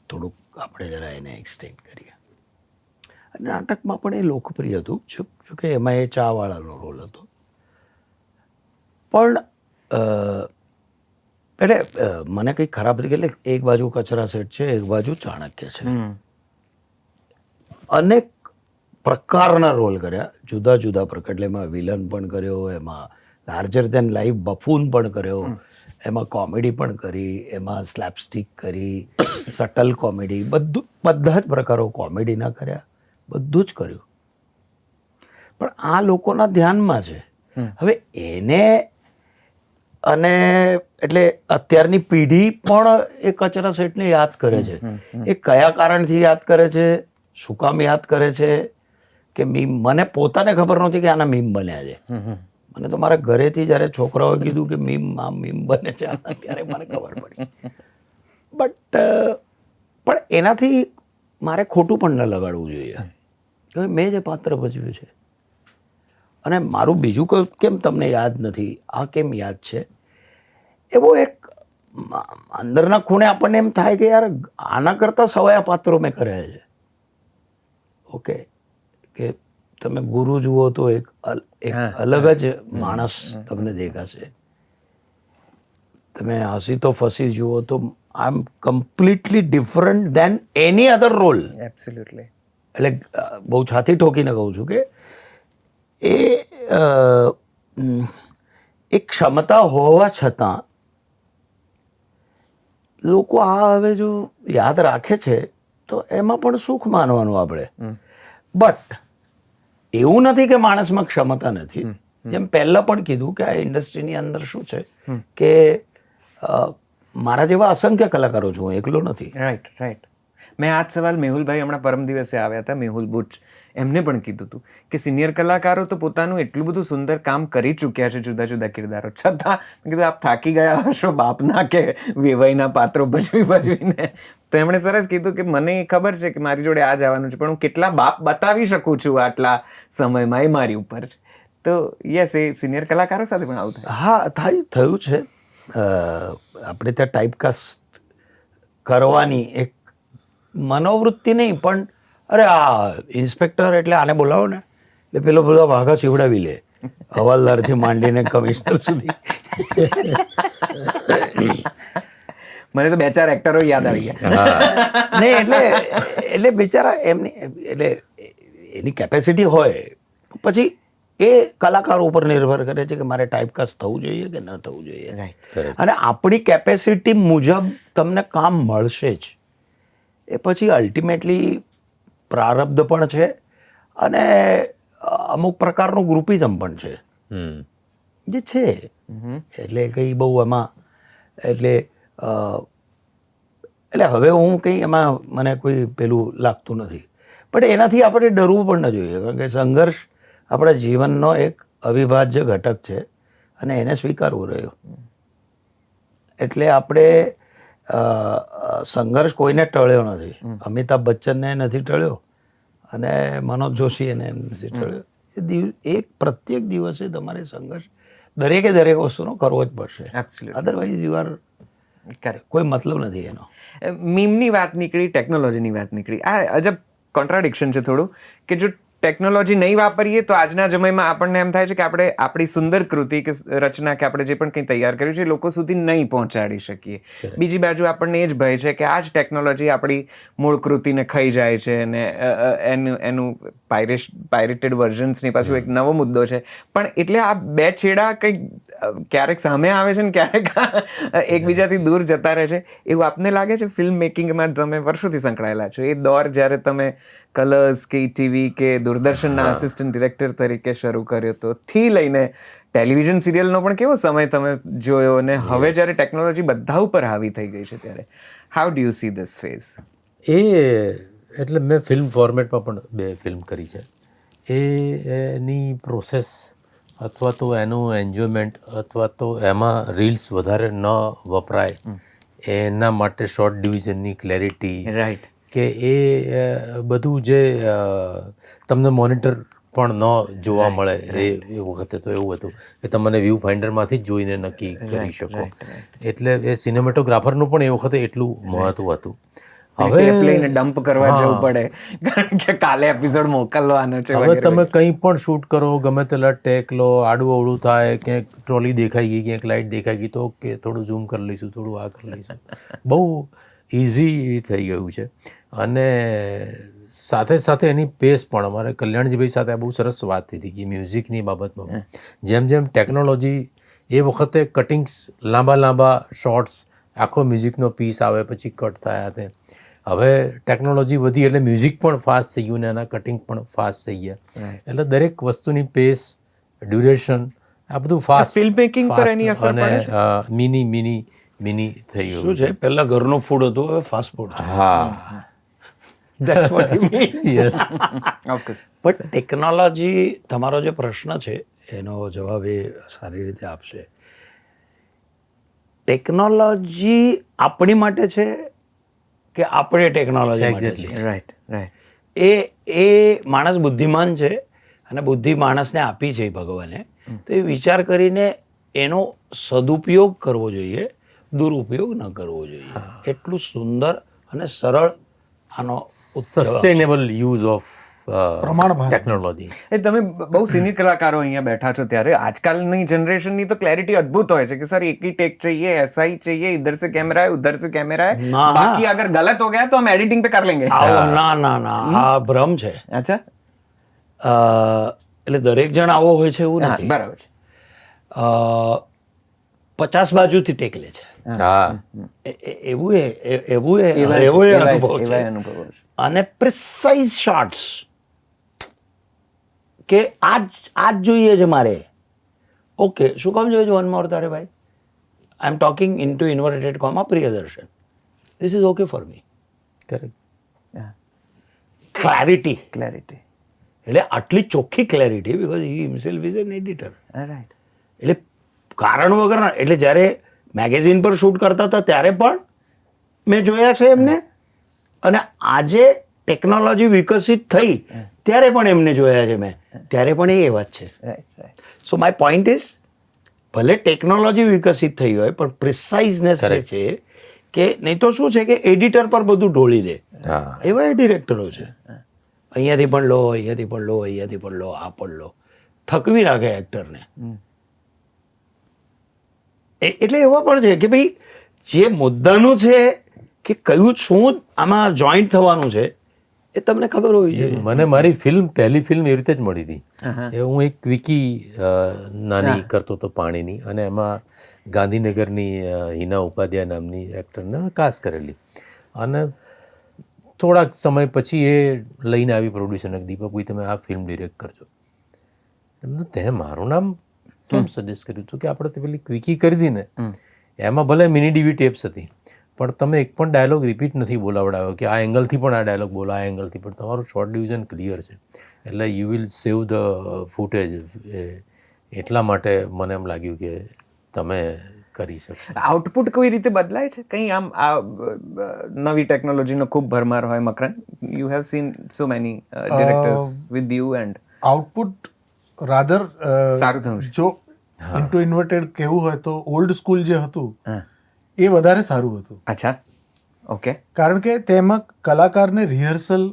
થોડુંક આપણે જરા એને એક્સટેન્ડ કરીએ. અને નાટકમાં પણ એ લોકપ્રિય હતું, જોકે એમાં એ ચાવાળાનો રોલ હતો. પણ એટલે મને કંઈ ખરાબ નથી, એટલે એક બાજુ કચરા સેઠ છે, એક બાજુ ચાણક્ય છે. અનેક પ્રકારના રોલ કર્યા, જુદા જુદા પ્રકાર. એટલે એમાં વિલન પણ કર્યો, એમાં લાર્જર દેન લાઈફ બફૂન પણ કર્યો, એમાં કોમેડી પણ કરી, એમાં સ્લેપસ્ટિક કરી, સટલ કોમેડી, બધા જ પ્રકારો કોમેડીના કર્યા, બધું જ કર્યું. પણ આ લોકોના ધ્યાનમાં છે. હવે એને, અને એટલે અત્યારની પેઢી પણ એ કચરા સેઠને યાદ કરે છે. એ કયા કારણથી યાદ કરે છે, શું કામ યાદ કરે છે, કે મીમ, મને પોતાને ખબર નહોતી કે આના મીમ બન્યા છે. મને તો મારા ઘરેથી જ્યારે છોકરાઓએ કીધું કે મીમ બને છે આના, ત્યારે મને ખબર પડી. બટ પણ એનાથી મારે ખોટું પણ ન લગાડવું જોઈએ, કે મેં જે પાત્ર ભજવ્યું છે. અને મારું બીજું કેમ તમને યાદ નથી, આ કેમ યાદ છે, એવો એક અંદરના ખૂણે આપણને એમ થાય કે યાર આના કરતાં સવાયા પાત્રો મેં કર્યા છે. ઓકે, કે તમે ગુરુ જુઓ તો એક અલગ જ માણસ તમને દેખાશે. તમે હસી તો ફસી જુઓ તો આઈ એમ કમ્પ્લીટલી ડિફરન્ટ દેન એની અધર રોલ. એબ્સોલ્યુટલી. એટલે બહુ છાતી ઠોકીને કહું છું કે એ એક ક્ષમતા હોવા છતાં લોકો આ હવે જો યાદ રાખે છે તો એમાં પણ સુખ માનવાનું આપણે. બટ એવું નથી કે માણસમાં ક્ષમતા નથી. જેમ પહેલાં પણ કીધું કે આ ઇન્ડસ્ટ્રીની અંદર શું છે કે મારા જેવા અસંખ્ય કલાકારો છું, હું એકલો નથી. Right right. મેં આ જ સવાલ મેહુલભાઈ હમણાં પરમ દિવસે આવ્યા હતા, મેહુલ બુચ, એમને પણ કીધું હતું કે સિનિયર કલાકારો તો પોતાનું એટલું બધું સુંદર કામ કરી ચૂક્યા છે જુદા જુદા કિરદારો, છતાં મેં કીધું આપ થાકી ગયા હશો બાપના કે વેવાઈના પાત્રો ભજવીને. તો એમણે સરસ કીધું કે મને ખબર છે કે મારી જોડે આ જવાનું છે, પણ હું કેટલા બાપ બતાવી શકું છું આટલા સમયમાં, એ મારી ઉપર છે. તો યસ, એ સિનિયર કલાકારો સાથે પણ આવું થાય. હા, થયું છે. આપણે ત્યાં ટાઈપકાસ્ટ કરવાની એક મનોવૃત્તિ નહીં, પણ અરે આ ઇન્સ્પેક્ટર એટલે આને બોલાવો ને એટલે પેલો બધો ભાગા સીવડાવી લે, હવાલદારથી માંડીને કમિશનર સુધી. મને તો 2-4 એક્ટરો યાદ આવી ગયા. નહીં એટલે બિચારા એમની એટલે એની કેપેસિટી હોય, પછી એ કલાકારો ઉપર નિર્ભર કરે છે કે મારે ટાઈપકાસ્ટ થવું જોઈએ કે ન થવું જોઈએ. અને આપણી કેપેસિટી મુજબ તમને કામ મળશે જ. એ પછી અલ્ટિમેટલી પ્રારબ્ધ પણ છે અને અમુક પ્રકારનું ગ્રુપિઝમ પણ છે જે છે. એટલે કંઈ બહુ એમાં એટલે હવે હું કંઈ એમાં મને કોઈ પેલું લાગતું નથી, પણ એનાથી આપણે ડરવું પણ ન જોઈએ, કારણ કે સંઘર્ષ આપણા જીવનનો એક અવિભાજ્ય ઘટક છે અને એને સ્વીકારવું રહ્યો. એટલે આપણે સંઘર્ષ કોઈને ટળ્યો નથી. અમિતાભ બચ્ચનને નથી ટળ્યો અને મનોજ જોશી એને નથી ટળ્યો. એક પ્રત્યેક દિવસે તમારે સંઘર્ષ દરેકે દરેક વસ્તુનો કરવો જ પડશે, અધરવાઇઝ યુ આર કોઈ મતલબ નથી એનો. મીમની વાત નીકળી, ટેકનોલોજીની વાત નીકળી. આ અજબ કોન્ટ્રાડિક્શન છે થોડું કે જો ટેકનોલોજી નહીં વાપરીએ તો આજના સમયમાં આપણને એમ થાય છે કે આપણે આપણી સુંદર કૃતિ કે રચના કે આપણે જે પણ કંઈ તૈયાર કર્યું છે એ લોકો સુધી નહીં પહોંચાડી શકીએ. બીજી બાજુ આપણને એ જ ભય છે કે આ જ ટેકનોલોજી આપણી મૂળ કૃતિને ખાઈ જાય છે અને એનું પાયરેટેડ વર્ઝન્સની પાછું એક નવો મુદ્દો છે. પણ એટલે આ બે છેડા કંઈક ક્યારેક સામે આવે છે ને ક્યારેક એકબીજાથી દૂર જતા રહે છે, એવું આપને લાગે છે? ફિલ્મ મેકિંગમાં તમે વર્ષોથી સંકળાયેલા છો, એ દોર જ્યારે તમે કલર્સ કે ટીવી કે દૂરદર્શનના આસિસ્ટન્ટ ડિરેક્ટર તરીકે શરૂ કર્યો તો થી લઈને ટેલિવિઝન સિરિયલનો પણ કેવો સમય તમે જોયો, અને હવે જ્યારે ટેકનોલોજી બધા ઉપર હાવી થઈ ગઈ છે ત્યારે how do you see this phase? એટલે મેં ફિલ્મ ફોર્મેટમાં પણ 2 ફિલ્મ કરી છે. એની પ્રોસેસ અથવા તો એનું એન્જોયમેન્ટ અથવા તો એમાં રીલ્સ વધારે ન વપરાય એના માટે શોર્ટ ડિવિઝનની ક્લેરિટી, રાઈટ, કે એ બધું જે તમને મોનિટર પણ ન જોવા મળે એ વખતે તો એવું હતું કે તમને વ્યૂ ફાઇન્ડરમાંથી જ જોઈને નક્કી કરી શકો. એટલે એ સિનેમેટોગ્રાફરનું પણ એ વખતે એટલું મહત્વ હતું. હવે લઈને ડમ્પ કરવા જવું પડે કારણ કે કાલે એપિસોડ મોકલવાનો છે. હવે તમે કંઈ પણ શૂટ કરો, ગમે તેટલા ટેક લો, આડું અવળું થાય, ક્યાંક ટ્રોલી દેખાઈ ગઈ, ક્યાંક લાઇટ દેખાઈ ગઈ, તો ઓકે થોડું ઝૂમ કરી લઈશું, થોડું આ કરી લઈશું. બહુ ઇઝી થઈ ગયું છે. અને સાથે સાથે એની પેસ પણ, અમારે કલ્યાણજીભાઈ સાથે આ બહુ સરસ વાત થઈ હતી કે મ્યુઝિકની બાબતમાં જેમ જેમ ટેકનોલોજી, એ વખતે કટિંગ્સ લાંબા શોર્ટ્સ, આખો મ્યુઝિકનો પીસ આવે પછી કટ થયા તે. હવે ટેકનોલોજી વધી એટલે મ્યુઝિક પણ ફાસ્ટ થઈ ગયું ને એના કટિંગ પણ ફાસ્ટ થઈ ગયા. એટલે દરેક વસ્તુની પેસ, ડ્યુરેશન, આ બધું ફાસ્ટ. ફિલ્મ મેકિંગ પર એની અસર પડે છે. મિની થઈ ગયું. શું છે, પહેલા ઘરનું ફૂડ હતું, હવે ફાસ્ટ ફૂડ. હા, That's what it means. Yes. પણ ટેકનોલોજી, તમારો જે પ્રશ્ન છે એનો જવાબ એ સારી રીતે આપશે. ટેકનોલોજી આપણી માટે છે કે આપણે ટેકનોલોજી માટે છે? રાઈટ. એ માણસ બુદ્ધિમાન છે અને બુદ્ધિ માણસને આપી છે ભગવાને, તો એ વિચાર કરીને એનો સદુપયોગ કરવો જોઈએ, દુરુપયોગ ન કરવો જોઈએ. એટલું સુંદર અને સરળ આનો સસ્ટેનેબલ યુઝ ઓફ ટેકનોલોજી. એ તમે બહુ સિનિયર કલાકારો અહીંયા બેઠા છો ત્યારે આજકાલની જનરેશનની તો ક્લેરિટી અદ્ભુત હોય છે કે સર એક ही टेक चाहिए, ऐसा ही चाहिए, इधर से कैमरा है, उधर से कैमरा है, बाकी अगर गलत हो गया तो हम एडिटिंग पे कर लेंगे. ના આ ભ્રમ છે. અચ્છા, એટલે દરેક જણ આવો હોય છે એવું નથી. બરાબર છે. 50 બાજુથી ટેક લે છે. હા, એવું અનુભવ છે. અને પ્રિસાઇઝ શોર્ટ્સ કે આજ જોઈએ છે મારે. ઓકે, શું કામ જોઈએ છે? વન મોર તારે ભાઈ, I am talking in to inverted comma Priyadarshan, this is okay for me. Correct. Clarity, clarity. એટલે આટલી ચોખ્ખી clarity, because he himself is an editor. Right. એટલે કારણ વગર, એટલે જ્યારે મેગેઝિન પર શૂટ કરતા હતા ત્યારે પણ મેં જોયા છે એમને, અને આજે ટેકનોલોજી વિકસિત થઈ ત્યારે પણ એમને જોયા છે મેં, ત્યારે પણ એ એવા જ છે. Right. So my point is, ભલે ટેકનોલોજી વિકસિત થઈ હોય પણ પ્રિસાઇઝનેસ જે છે, કે નહીં તો શું છે કે એડિટર પર બધું ઢોળી દે, હા, એવા ડિરેક્ટરો છે. અહીંયાથી પણ લો, અહીંયાથી પણ લો, અહીંયાથી પણ લો, આ પણ લો, થકવી નાખે એક્ટરને. એટલે એવા પણ છે કે ભાઈ જે મુદ્દાનું છે કે કયું શું આમાં જોઈન્ટ થવાનું છે એ તમને ખબર હોવી જોઈએ. મને મારી પહેલી ફિલ્મ એવી રીતે જ મળી હતી. એ હું એક વિકી નાની કરતો હતો પાણીની, અને એમાં ગાંધીનગરની હિના ઉપાધ્યાય નામની એક્ટરને કાસ્ટ કરેલી, અને થોડાક સમય પછી એ લઈને આવી પ્રોડ્યુસરને, દીપક ભાઈ તમે આ ફિલ્મ ડિરેક્ટ કરજો. એમને તે મારું નામ કેમ સજેસ્ટ કર્યું હતું કે આપણે તો પેલી ક્વિકી કરી હતી ને, એમાં ભલે મિની ડીવી ટેપ્સ હતી, પણ તમે એક પણ ડાયલોગ રિપીટ નથી બોલાવડાવ્યો કે આ એંગલથી પણ આ ડાયલોગ બોલો, આ એંગલથી પણ. તમારું શોર્ટ ડિવિઝન ક્લિયર છે, એટલે you will save the footage. એટલા માટે મને એમ લાગ્યું કે તમે કરી શકો. આઉટપુટ કોઈ રીતે બદલાય છે કંઈ? આમ આ નવી ટેકનોલોજીનો ખૂબ ભરમાર હોય, Makarand, you have seen so many directors with you, and output rather સારું થયું છે. જો ઇન્ટુ ઇન્વર્ટેડ કહેવું હોય તો ઓલ્ડ સ્કૂલ જે હતું એ વધારે સારું હતું. અચ્છા, ઓકે. કારણ કે તેમાં કલાકારને રિહર્સલ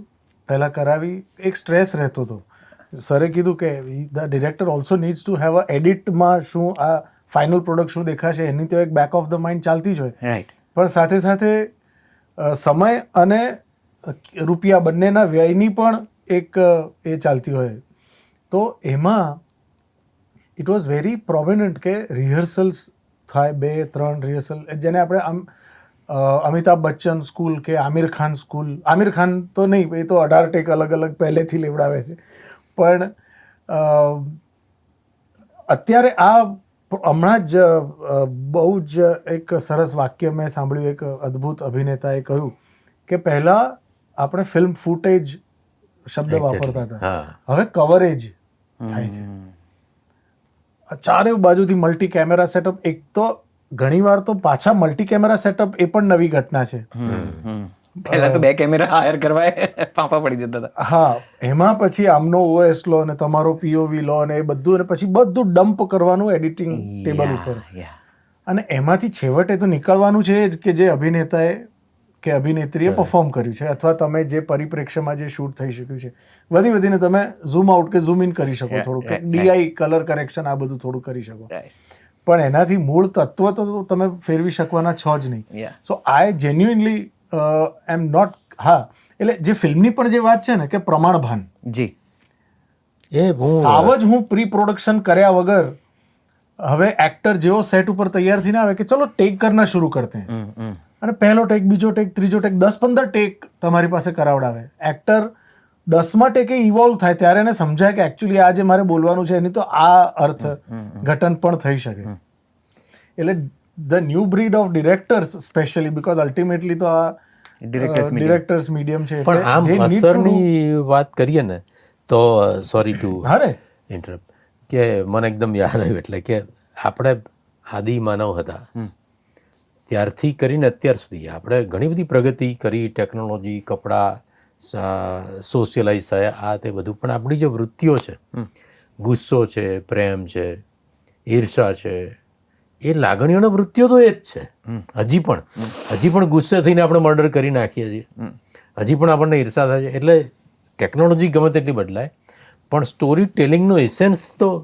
પહેલાં કરાવી એક સ્ટ્રેસ રહેતો હતો. સરે કીધું કે the director also needs to have a એડિટમાં શું આ ફાઇનલ પ્રોડક્ટ શું દેખાશે એની તો એક બેક ઓફ ધ માઇન્ડ ચાલતી જ હોય, રાઈટ. પણ સાથે સાથે સમય અને રૂપિયા બંનેના વ્યયની પણ એક એ ચાલતી હોય. તો એમાં ઇટ વોઝ વેરી પ્રોમિનન્ટ કે રિહર્સલ્સ થાય, 2-3 રિહર્સલ, જેને આપણે આમ અમિતાભ બચ્ચન સ્કૂલ કે આમિર ખાન સ્કૂલ. આમિર ખાન તો નહીં, એ તો 18 ટેક અલગ અલગ પહેલેથી લેવડાવે છે. પણ અત્યારે આ હમણાં જ બહુ જ એક સરસ વાક્ય મેં સાંભળ્યું, એક અદ્ભુત અભિનેતાએ કહ્યું કે પહેલાં આપણે ફિલ્મ ફૂટેજ શબ્દ વાપરતા હતા, હવે કવરેજ થાય છે. ચારે બાજુથી મલ્ટી કેમેરા સેટઅપ. એક તો ઘણીવાર તો પાછા મલ્ટી કેમેરા સેટઅપ એ પણ નવી ઘટના છે. પહેલા તો 2 કેમેરા હાયર કરવા પાપા પડી જતા હતા. હા, એમાં પછી આમનો OS લો અને તમારો POV લો અને એ બધું, અને પછી બધું ડમ્પ કરવાનું એડિટિંગ ટેબલ ઉપર, અને એમાંથી છેવટે તો નીકળવાનું છે જ કે જે અભિનેતાએ કે અભિનેત્રીએ પરફોર્મ કર્યું છે, અથવા તમે જે પરિપ્રેક્ષ્યમાં જે શૂટ થઈ શક્યું છે. વધીને તમે ઝૂમ આઉટ કે ઝૂમ ઇન કરી શકો થોડુંક, DI કલર કરેક્શન આ બધું થોડું કરી શકો, પણ એનાથી મૂળ તત્વ તો તમે ફેરવી શકવાના છો જ નહીં. સો આઈ જેન્યુઇનલી એમ નોટ. હા, એટલે જે ફિલ્મની પણ જે વાત છે ને કે પ્રમાણભાન, જી, એ સાવ જ હું પ્રી પ્રોડક્શન કર્યા વગર હવે એક્ટર જેવો સેટ ઉપર તૈયાર થઈને આવે કે ચલો ટેક કરના શરૂ કરતે हैं, અને પહેલો ટેક, બીજો ટેક, ત્રીજો ટેક, 10-15 ટેક તમારી પાસે કરાવડાવે. એક્ટર 10મા ટેકે ઇવોલ્વ થાય ત્યારે એને સમજાય કે એકચ્યુઅલી આ જે મારે બોલવાનું છે એની તો આ અર્થ ઘટન પણ થઈ શકે. એટલે the new breed of directors specially, because ultimately તો આ ડિરેક્ટર્સ મીડિયમ છે. પણ આમ અસરની વાત કરીએ ને તો, સોરી ટુ ઇન્ટરપ્ટ, કે મને એકદમ યાદ આવ્યું, એટલે કે આપણે આદિ માનવ હતા ત્યારથી કરીને અત્યાર સુધી આપણે ઘણી બધી પ્રગતિ કરી, ટેકનોલોજી, કપડાં, સોશિયલાઇઝ થયા, આ તે બધું, પણ આપણી જે વૃત્તિઓ છે, ગુસ્સો છે, પ્રેમ છે, ઈર્ષા છે, એ લાગણીઓના વૃત્તિઓ તો એ જ છે. હજી પણ ગુસ્સે થઈને આપણે મર્ડર કરી નાખીએ છીએ, હજી પણ આપણને ઈર્ષા થાય છે. એટલે ટેકનોલોજી ગમે તેટલી બદલાય, પણ સ્ટોરી ટેલિંગનો એસેન્સ તો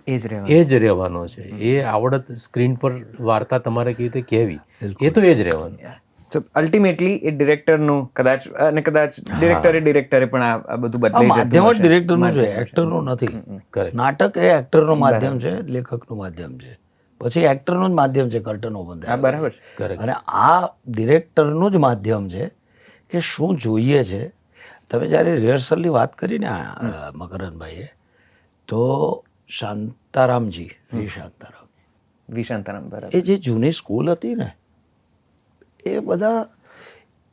એ જ રહેવાનો છે. એ આવડત સ્ક્રીન પર વાર્તા તમારે કેવી રીતે કહેવી, એ તો એ જ રહેવાનું. સો અલ્ટિમેટલી એ ડિરેક્ટરનું કદાચ ડિરેક્ટરે પણ આ બધું બદલાઈ જતું માધ્યમ જ ડિરેક્ટરનું છે, એક્ટરનું નથી. નાટક એ એક્ટરનું માધ્યમ છે, લેખકનું માધ્યમ છે, પછી એક્ટરનું જ માધ્યમ છે કર્ટન ઓપન થાય. બરાબર. અને આ ડિરેક્ટરનું જ માધ્યમ છે કે શું જોઈએ છે. તમે જ્યારે રિહર્સલની વાત કરીને મકરનભાઈએ, તો શાંતારામજી, વી શાંતારામ, એ જે જૂની સ્કૂલ હતી ને, એ બધા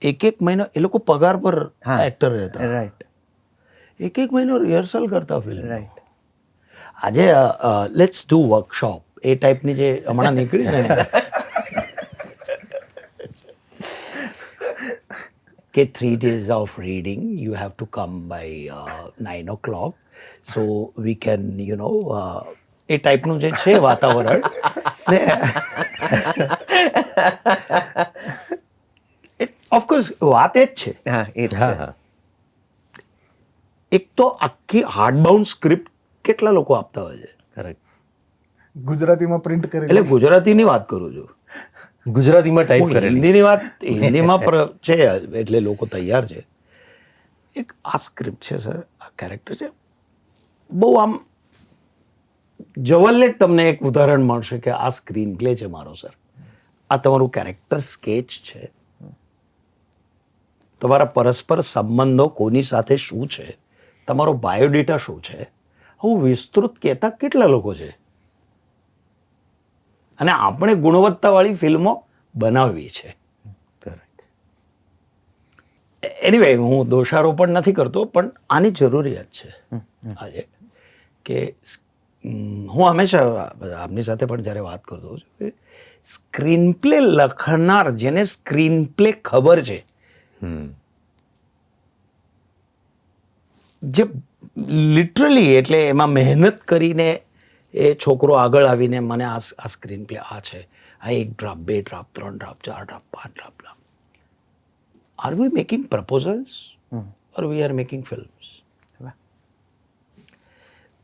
1-1 મહિનો એ લોકો પગાર પર એક્ટર રહેતા. રાઈટ. એક મહિનો રિહર્સલ કરતા ફિલ્મ. રાઈટ. આજે લેટ્સ ડુ વર્કશોપ એ ટાઈપની જે હમણાં નીકળી છે ને કે 3 days of reading, you have to come by 9 o'clock, so we can, એ ટાઈપનું જે છે વાતાવરણ ને ઓફકોર્સ વાત એ જ છે. હા એ જ હા છે. હા એક તો આખી હાર્ડબાઉન્ડ સ્ક્રિપ્ટ કેટલા લોકો આપતા હોય છે. કરેક્ટ. ગુજરાતીમાં પ્રિન્ટ એટલે કરેલી ગુજરાતીની વાત કરું છું. ગુજરાતીમાં ટાઈપ હું કરેલી. હિન્દીની વાત હિન્દીમાં છે એટલે લોકો તૈયાર છે. એક આ સ્ક્રિપ્ટ છે સર, આ કેરેક્ટર છે, બહુ આમ જવલ્લે જ તમને એક ઉદાહરણ મળશે કે આ સ્ક્રીન પ્લે છે મારો સર, આ તમારું કેરેક્ટર સ્કેચ છે, તમારા પરસ્પર સંબંધો કોની સાથે શું છે, તમારો બાયોડેટા શું છે, હું વિસ્તૃત કહેતા કેટલા લોકો છે. અને આપણે ગુણવત્તાવાળી ફિલ્મો બનાવવી છે. કરેક્ટ. એનીવે હું દોષારોપણ નથી કરતો, પણ આની જરૂરિયાત છે આજે કે હું હંમેશા આપની સાથે પણ જ્યારે વાત કરતો હોઉં છું કે સ્ક્રીન પ્લે લખનાર જેને સ્ક્રીન પ્લે ખબર છે, જે લિટરલી એટલે એમાં મહેનત કરીને એ છોકરો આગળ આવીને મને આ સ્ક્રીન પ્લે આ છે, આ 1 draft 2 draft 3 draft 4 draft 5 draft, are we making proposals or we are making films?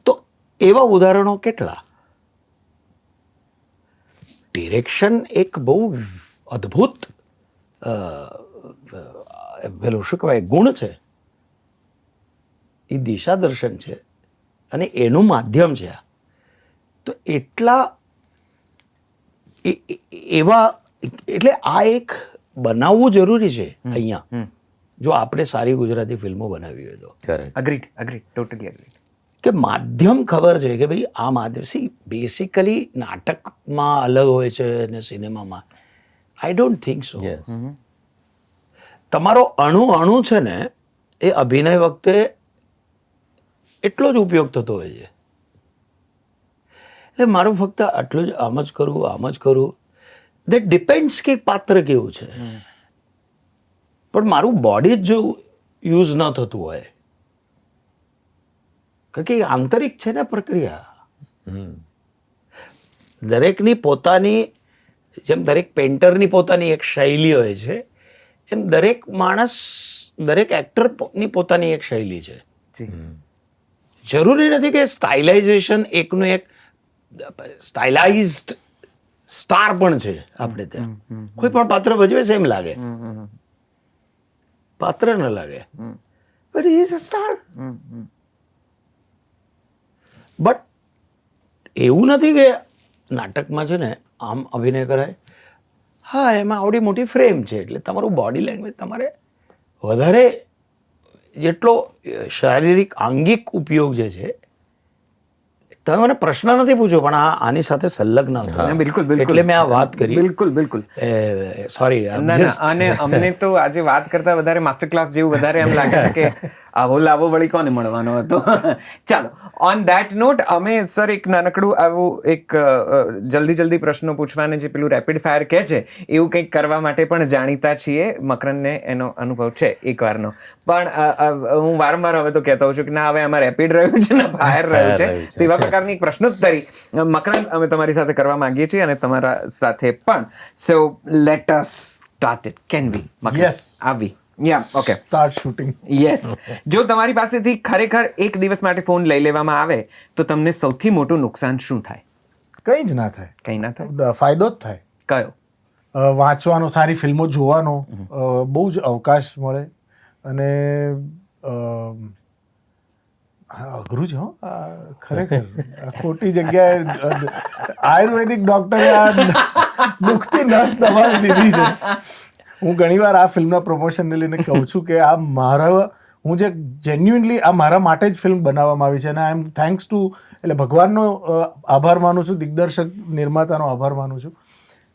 તો એવા ઉદાહરણો કેટલા. ડિરેક્શન એક બહુ અદ્ભુત પેલું શું કહેવાય ગુણ છે, એ દિશા દર્શન છે અને એનું માધ્યમ છે. તો એટલા એવા એટલે આ એક બનાવવું જરૂરી છે અહીંયા, જો આપણે સારી ગુજરાતી ફિલ્મો બનાવી હોય તો. કરેક્ટ. Agreed totally agreed. કે માધ્યમ ખબર છે કે ભાઈ આ માધ્યમ બેસિકલી નાટકમાં અલગ હોય છે અને સિનેમામાં I don't think so. Yes. તમારો અણુ છે ને એ અભિનય વખતે એટલો જ ઉપયોગ થતો હોય છે. એટલે મારું ફક્ત આટલું જ આમ જ કરું દેટ ડિપેન્ડ્સ કે પાત્ર કેવું છે, પણ મારું બોડી જ જો યુઝ ન થતું હોય, કારણ કે આંતરિક છે ને પ્રક્રિયા. દરેકની પોતાની, જેમ દરેક પેન્ટરની પોતાની એક શૈલી હોય છે, એમ દરેક માણસ દરેક એક્ટરની પોતાની એક શૈલી છે. જરૂરી નથી કે સ્ટાઇલાઇઝેશન એકનું એક સ્ટાઇલાઇઝડ સ્ટાર પણ છે આપણે ત્યાં. કોઈ પણ પાત્ર ભજવે છે એમ લાગે, પાત્ર ન લાગે, but he is a star. But એવું નથી કે નાટકમાં છે ને આમ અભિનય કરાય, હા એમાં આવડી મોટી ફ્રેમ છે એટલે તમારું બોડી લેંગ્વેજ તમારે વધારે જેટલો શારીરિક આંગિક ઉપયોગ જે છે, તમે મને પ્રશ્ન નથી પૂછ્યો પણ આની સાથે સંલગ્ન હતો. બિલકુલ બિલકુલ. એટલે મેં આ વાત કરી. બિલકુલ. સોરી. ના અને અમને તો આજે વાત કરતા વધારે માસ્ટર ક્લાસ જેવું વધારે એમ લાગે છે કે આવો લાવો વળી કોને મળવાનો હતો. ચાલો, ઓન ધેટ નોટ અમે સર એક નાનકડું આવું એક જલ્દી પ્રશ્નો પૂછવાને જે પેલું રેપિડ ફાયર કહે છે એવું કંઈક કરવા માટે પણ જાણીતા છીએ. મકરંદને એનો અનુભવ છે એકવારનો, પણ હું વારંવાર હવે તો કહેતો હોઉં છું કે ના હવે આમાં રેપિડ રહ્યું છે ને ફાયર રહ્યું છે. તેવા પ્રકારની એક પ્રશ્નોત્તરી મકરંદ અમે તમારી સાથે કરવા માંગીએ છીએ અને તમારા સાથે પણ. So let us start it. Can we? Yes. આવી ઓકે. Start shooting. યસ. જો તમારી પાસેથી ખરેખર એક દિવસ માટે ફોન લઈ લેવામાં આવે તો તમને સૌથી મોટું નુકસાન શું થાય? કંઈ જ ના થાય, કંઈ ના થાય. ફાયદો જ થાય. કયો? વાંચવાનો, સારી ફિલ્મો જોવાનો બહુ જ અવકાશ મળે. અને અઘરું છે હો ખરેખર. ખોટી જગ્યાએ આયુર્વેદિક ડોક્ટરે આ દુખતી નસ દબાવી દીધી છે. હું ઘણીવાર આ ફિલ્મના પ્રમોશનને લઈને કહું છું કે આ હું જે જેન્યુઇનલી આ મારા માટે જ ફિલ્મ બનાવવામાં આવી છે અને આઈ એમ થેન્ક્સ ટુ એટલે ભગવાનનો આભાર માનું છું, દિગ્દર્શક નિર્માતાનો આભાર માનું છું,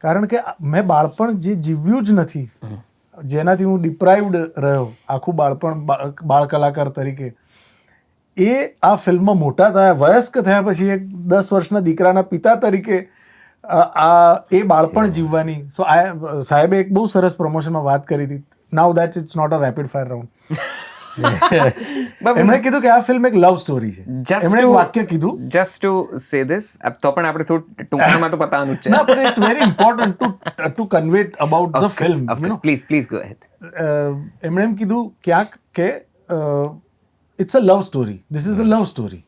કારણ કે મેં બાળપણ જે જીવ્યું જ નથી, જેનાથી હું ડિપ્રાઇવ્ડ રહ્યો આખું બાળપણ બાળ કલાકાર તરીકે, એ આ ફિલ્મમાં મોટા થયા, વયસ્ક થયા પછી એક 10 વર્ષના દીકરાના પિતા તરીકે એ બાળપણ જીવવાની. સો સાહેબે એક બહુ સરસ પ્રમોશનમાં વાત કરી હતી. Now that it's not a rapid fire round. એમણે કીધું કે આ ફિલ્મ એક લવ સ્ટોરી છે. એમણે એક વાક્ય કીધું, જસ્ટ ટુ સે ધીસ, તો પણ આપણે થોડું ટૂંકાણમાં તો પતાવવાનું જ છે. ના, but it's very important to convey about the film. Please go ahead. એમણે એમ કીધું ક્યાંક કે it's a love story, this is a love story.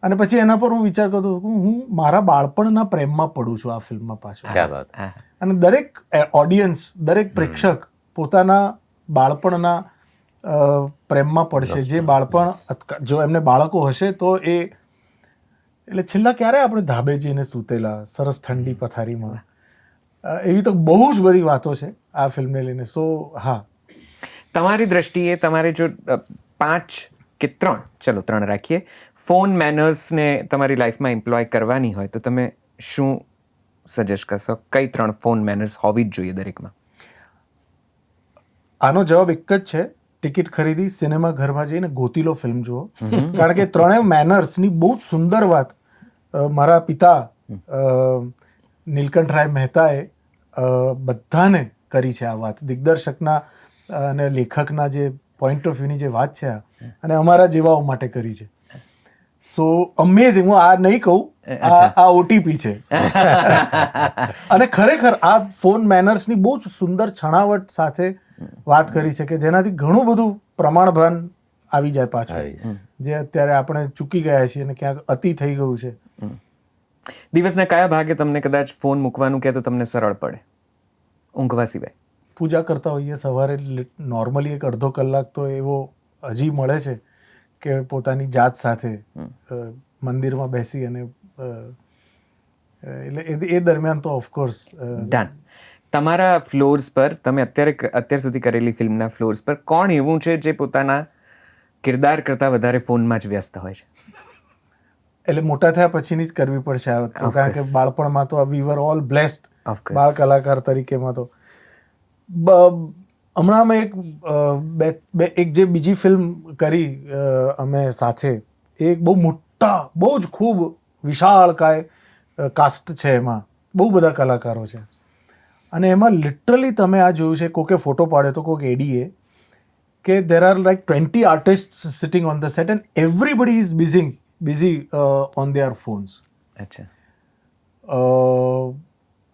અને પછી એના પર હું વિચાર કરતો હતો, હું મારા બાળપણના પ્રેમમાં પડું છું આ ફિલ્મમાં પાછો. ક્યાં વાત. અને દરેક ઓડિયન્સ, દરેક પ્રેક્ષક પોતાના બાળપણના પ્રેમમાં પડશે. જે બાળપણ, જો એમને બાળકો હશે તો એટલે છેલ્લા ક્યારે આપણે ધાબે જઈને સૂતેલા સરસ ઠંડી પથારીમાં, એવી તો બહુ જ બધી વાતો છે આ ફિલ્મને લઈને. સો હા, તમારી દ્રષ્ટિએ તમારે જો 5 કે 3 રાખીએ, ફોન મેનર્સને તમારી લાઈફમાં એમ્પ્લોય કરવાની હોય તો તમે શું સજેસ્ટ કરશો? કઈ 3 ફોન મેનર્સ હોવી જ જોઈએ દરેકમાં? આનો જવાબ એક જ છે, ટિકિટ ખરીદી, સિનેમા ઘરમાં જઈને ગોતી લો ફિલ્મ જુઓ. કારણ કે 3 મેનર્સની બહુ જ સુંદર વાત મારા પિતા નીલકંઠરાય મહેતાએ બધાને કરી છે. આ વાત દિગ્દર્શકના અને લેખકના જે પોઈન્ટ ઓફ વ્યૂની જે વાત છે અને અમારા જેવાઓ માટે કરી છે. સો અમેઝિંગ. હું આ નહીં કહું, આ ઓટીપી છે. અને ખરેખર આ ફોન મેનર્સની બહુ જ સુંદર છણાવટ સાથે વાત કરી છે કે જેનાથી ઘણું બધું પ્રમાણભાન આવી જાય પાછું, જે અત્યારે આપણે ચૂકી ગયા છીએ અને ક્યાંક અતિ થઈ ગયું છે. દિવસના કયા ભાગે તમને કદાચ ફોન મૂકવાનું કહે તો તમને સરળ પડે ઊંઘવા સિવાય? પૂજા કરતા હોઈએ સવારે, નોર્મલી એક અડધો કલાક તો એવો હજી મળે છે કે પોતાની જાત સાથે મંદિરમાં બેસી અને એટલે એ દરમિયાન તો ઓફકોર્સ ડન. તમારા ફ્લોર્સ પર, તમે અત્યાર સુધી કરેલી ફિલ્મના ફ્લોર્સ પર કોણ એવું છે જે પોતાના કિરદાર કરતાં વધારે ફોનમાં જ વ્યસ્ત હોય છે? એટલે મોટા થયા પછીની જ કરવી પડશે આ વખતે, કારણ કે બાળપણમાં તો વી વર ઓલ બ્લેસ્ડ બાળ કલાકાર તરીકેમાં. તો હમણાં અમે એક જે બીજી ફિલ્મ કરી અમે સાથે, એ એક બહુ મોટા, બહુ જ ખૂબ વિશાળકાય કાસ્ટ છે. એમાં બહુ બધા કલાકારો છે અને એમાં લિટરલી તમે આ જોયું છે, કોકે ફોટો પાડ્યો તો કોઈક એડીએ, કે there are like 20 artist sitting on the set and everybody is busy on there phones. અચ્છા.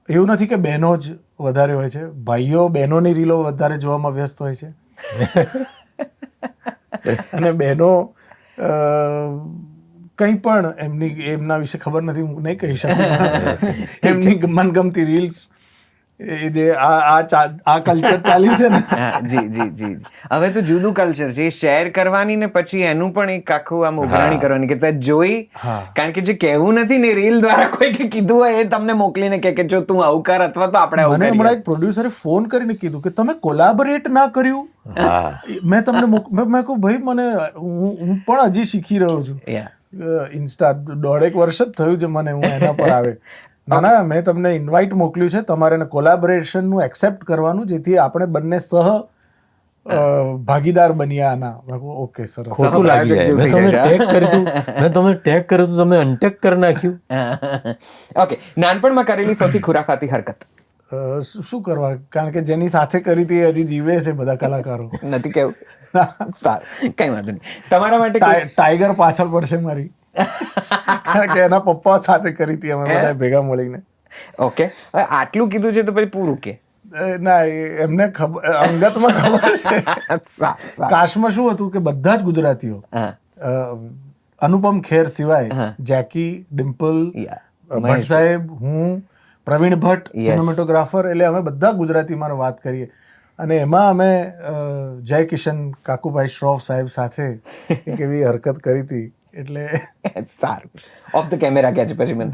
એવું નથી કે બહેનો જ વધારે હોય છે, ભાઈઓ બહેનોની રીલો વધારે જોવામાં વ્યસ્ત હોય છે. અને બહેનો કંઈ પણ એમના વિશે ખબર નથી, હું નહીં કહી શકું. એમની મનગમતી રીલ્સ, એ જે આ કલ્ચર ચાલ્યું છે ને. જી. હવે તો જુદું કલ્ચર છે, એ શેર કરવાની ને પછી એનું પણ એક આખું આમ ઉઘરાણી કરવાની કે તે જોઈ, કારણ કે જે કહેવું નથી ને રીલ દ્વારા કોઈ કીધું હોય એ તમને મોકલીને કે જો તું આવું કર, અથવા તો આપણે આવું કરીએ. મને હમણાં એક પ્રોડ્યુસરે ફોન કરીને કીધું કે તમે કોલાબરેટ ના કર્યું. મેં તમને મેં કહું ભાઈ, મને હું પણ હજી શીખી રહ્યો છું. ઇન્સ્ટા 1.5 વર્ષ જ થયું છે મને, હું એના પર આવે. ના, મેં તમને ઇન્વાઇટ મોકલ્યું છે, તમારે કોલાબોરેશનનું એક્સેપ્ટ કરવાનું, જેથી આપણે બંને ભાગીદાર બનીએ આના. ઓકે, સરસ. ખોટું લાગી જાય. મેં તમને ટેગ કર્યું તો તમે અનટેગ કરી નાખ્યું. ઓકે. નાનપણમાં કરેલી સૌથી ખુરાફાતી હરકત? શું કરવા, કારણ કે જેની સાથે કરી હતી હજી જીવે છે બધા કલાકારો. નથી કેવું? સારું, કઈ વાંધો નહીં. તમારા માટે ટાઈગર પાછળ પડશે મારી, કારણ કે એના પપ્પા સાથે કરી હતી અમે બધા ભેગા મળીને. ઓકે, હવે આટલું કીધું છે તો પછી પૂરું કે ના, એમને અંગતમાં ખબર છે. કાશમાં શું હતું કે બધા જ ગુજરાતીઓ, અનુપમ ખેર સિવાય, જેકી, ડિમ્પલ, ભટ્ટ સાહેબ, હું, પ્રવીણ ભટ્ટ સિનેમેટોગ્રાફર, એટલે અમે બધા ગુજરાતીમાં વાત કરીએ. અને એમાં અમે જય કિશન કાકુભાઈ શ્રોફ સાહેબ સાથે એક એવી હરકત કરી હતી. એટલે સારું, ઓફ ધ કેમેરા કે પછી મને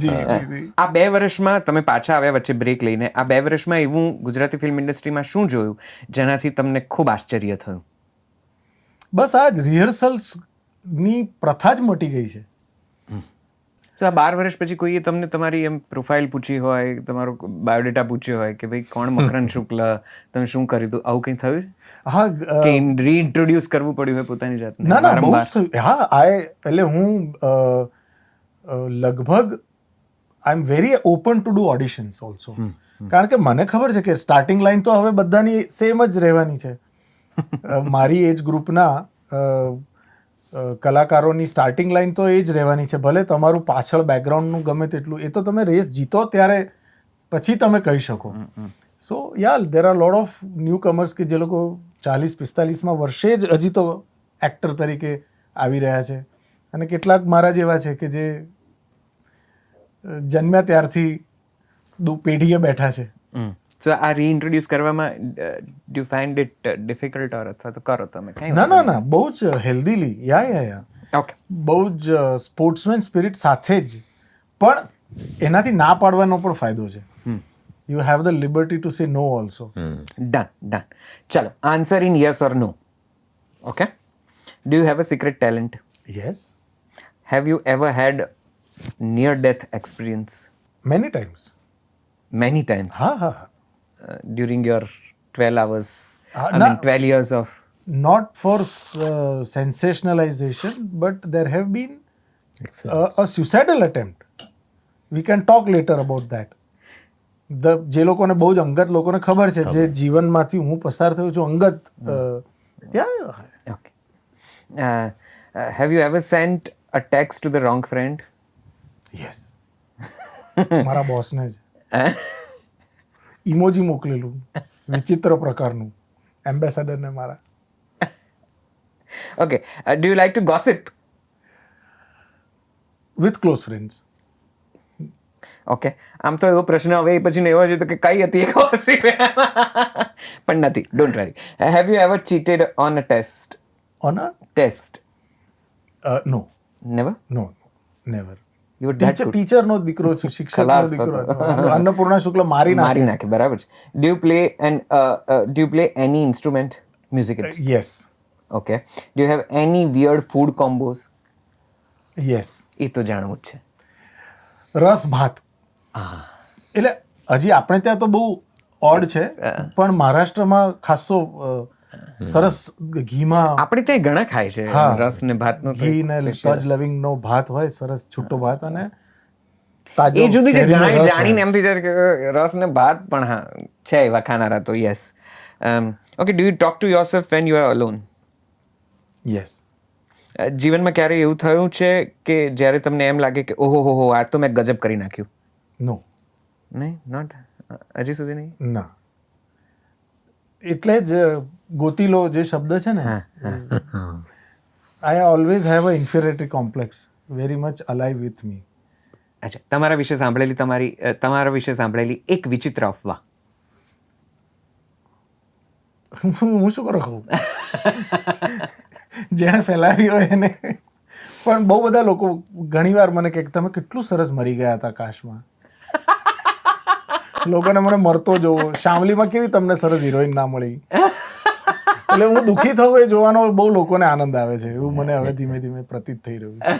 આ 2 વર્ષમાં તમે પાછા આવ્યા વચ્ચે બ્રેક લઈને, આ 2 વર્ષમાં એવું ગુજરાતી ફિલ્મ ઇન્ડસ્ટ્રીમાં શું જોયું જેનાથી તમને ખૂબ આશ્ચર્ય થયું? બસ આ જ રિહર્સલ્સની પ્રથા જ મટી ગઈ છે. સો આ 12 વર્ષ પછી કોઈએ તમને તમારી એમ પ્રોફાઇલ પૂછી હોય, તમારો બાયોડેટા પૂછ્યો હોય કે ભાઈ કોણ મકરંદ શુક્લ, તમે શું કર્યું હતું, આવું કંઈ થયું હા કે રીઇન્ટ્રોડ્યુસ કરવું પડ્યું હોય પોતાની જાતને? ના બહુ જ થયું. હા એટલે હું લગભગ I am very open to do auditions also. કારણ કે મને ખબર છે કે સ્ટાર્ટિંગ લાઈન તો હવે બધાની સેમ જ રહેવાની છે. મારી એજ ગ્રુપના કલાકારોની સ્ટાર્ટિંગ લાઈન તો એ જ રહેવાની છે. ભલે તમારું પાછળ બેકગ્રાઉન્ડનું ગમે તેટલું, એ તો તમે રેસ જીતો ત્યારે પછી તમે કહી શકો. So there are lot of newcomers કે જે લોકો 40-45 વર્ષે જ હજી તો એક્ટર તરીકે આવી રહ્યા છે, અને કેટલાક મારા જેવા છે કે જે જન્મ્યા ત્યારથી પેઢીએ બેઠા છે. સો આ રીઇન્ટ્રોડ્યુસ કરવામાં do you find it difficult, or અથવા તો કરો તમે કંઈ? ના બહુ જ હેલ્ધીલી. Yeah okay. બહુ જ સ્પોર્ટ્સમેન સ્પિરિટ સાથે જ, પણ એનાથી ના પાડવાનો પણ ફાયદો છે. You have the liberty to say no also. Done. ચલો, answer in yes or no. Okay. Do you have a secret talent? Yes, have you ever had near death experience? Many times. Many times. હા. During your 12 hours, I nah. mean 12 years of... Not for sensationalization, but there have been a suicidal attempt. We can talk later about that. જે લોકોને બહુ જ અંગત લોકોને ખબર છે, જે જીવનમાંથી હું પસાર થયો છું, અંગત. Okay. Have you ever sent a text to the wrong friend? Yes. મારા બોસને જ ઇમોજી મોકલેલું વિચિત્ર પ્રકારનું, એમ્બેસેડરને મારા. Okay. Do you like to gossip? With close friends. Okay. આમ તો એવો પ્રશ્ન હવે એ પછી એવો છે તો કે કઈ હતી એ gossip? પણ નથી. Don't worry. Have you ever cheated on a test? On a Test? No. Never? No, never. You were that good. ટીચરનો દીકરો છું, શિક્ષકનો ખલાસ દીકરો થતો. હતો. અન્નપૂર્ણા શુક્લ મારી મારી નાખી. નાખે, બરાબર છે. Do you play any instrument? Music? Yes. Okay. Do you have any weird food combos? Yes. એ તો જાણવું જ છે. રસ ભાત. એટલે હજી આપણે ત્યાં તો બહુ ઓડ છે, પણ મહારાષ્ટ્રમાં ખાસો સરસ ઘીમાં આપણે ત્યાં ઘણા ખાય છે હા. રસ ને ભાતનો તો ઘી ને special. તજ લવિંગનો ભાત હોય, સરસ છૂટો ભાત, અને તાજો એ જુદી છે. કેરીનો ઘણા રસ જાણીને હોય. એમથી જાય કે રસ ને ભાત, પણ હા છે એવા ખાનારા તો. Yes. Okay. Do you talk to yourself when you are alone? Yes. જીવનમાં ક્યારે એવું થયું છે કે જ્યારે તમને એમ લાગે કે ઓહો હો આ તો મેં ગજબ કરી નાખ્યું? નો. નહીં, નોટ હજી સુધી નહીં. ના. એટલે જ ગોતીલો જે શબ્દ છે ને, I always have a inferiority complex very much alive with me. અચ્છા. તમારા વિશે સાંભળેલી એક વિચિત્ર અફવા? હું શું કરો કહું? જેણે ફેલાવી હોય એને. પણ બહુ બધા લોકો ઘણીવાર મને કહે કે તમે કેટલું સરસ મરી ગયા હતા કાશમાં. લોકોને મને મરતો જોવો. શામલીમાં કેવી તમને સરસ હિરોઈન ના મળી. એટલે હું દુઃખી થવું એ જોવાનો બહુ લોકોને આનંદ આવે છે, એવું મને હવે ધીમે ધીમે પ્રતીત થઈ રહ્યું છે.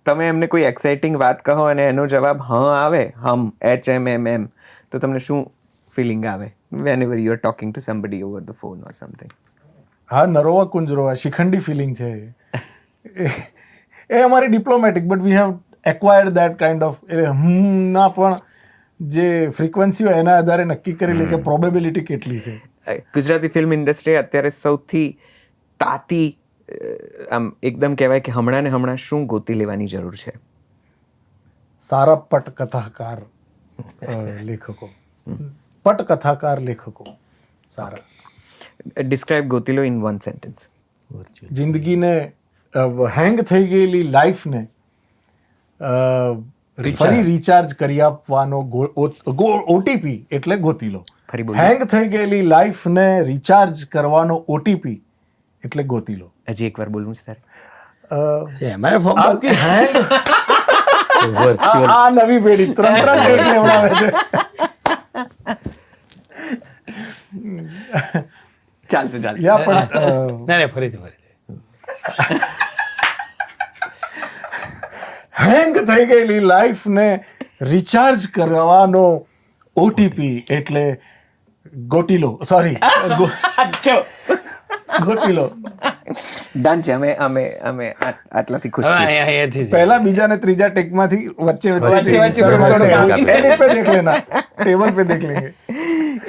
તમે એમને કોઈ એક્સાઇટિંગ વાત કહો અને એનો જવાબ આવે, HMMM, તો તમને શું ફિલિંગ આવે whenever you are talking to somebody over the phone or something? હા, નરોવા કુંજરોવા શિખંડી ફિલિંગ છે એ અમારી diplomatic, but we have acquired that kind of. ના પણ જે ફ્રીક્વન્સી હોય એના આધારે નક્કી કરી લે કે પ્રોબેબિલિટી કેટલી છે. ગુજરાતી ફિલ્મ ઇન્ડસ્ટ્રી અત્યારે સૌથી તાતી આમ એકદમ કહેવાય કે હમણાં ને હમણાં શું ગોતી લેવાની જરૂર છે? સારા પટકથાકાર લેખકો. પટકથાકાર લેખકો સારા. ડિસ્ક્રાઇબ ગોતી લો ઇન વન સેન્ટેન્સ. જિંદગીને હેંગ થઈ ગયેલી લાઈફને ફરી રિચાર્જ કરી આપવાનો ઓટીપી એટલે ગોતી લો. ફરી બોલો. હેંગ થઈ ગયેલી લાઈફને રિચાર્જ કરવાનો ઓટીપી એટલે ગોતી લો. હજી એકવાર બોલવું છે તારે? એમાંય ફોર્મ આપકી હેંગ વર્ચ્યુઅલ આ નવી પેઢી ત્રણ ડેટ લેવડાવે છે. ચાલશે. યા પણ ના ફરીથી હેંગ થઈ ગયેલી લાઈફને રિચાર્જ કરવાનો ઓટીપી એટલે ગોટીલો, સોરી ગોતીલો. ડન છે. અમે આટલાથી ખુશ છીએ. પહેલા બીજા ને ત્રીજા ટેકમાંથી વચ્ચે વચ્ચે edit पे देख लेना, टेबल पे देख लेंगे.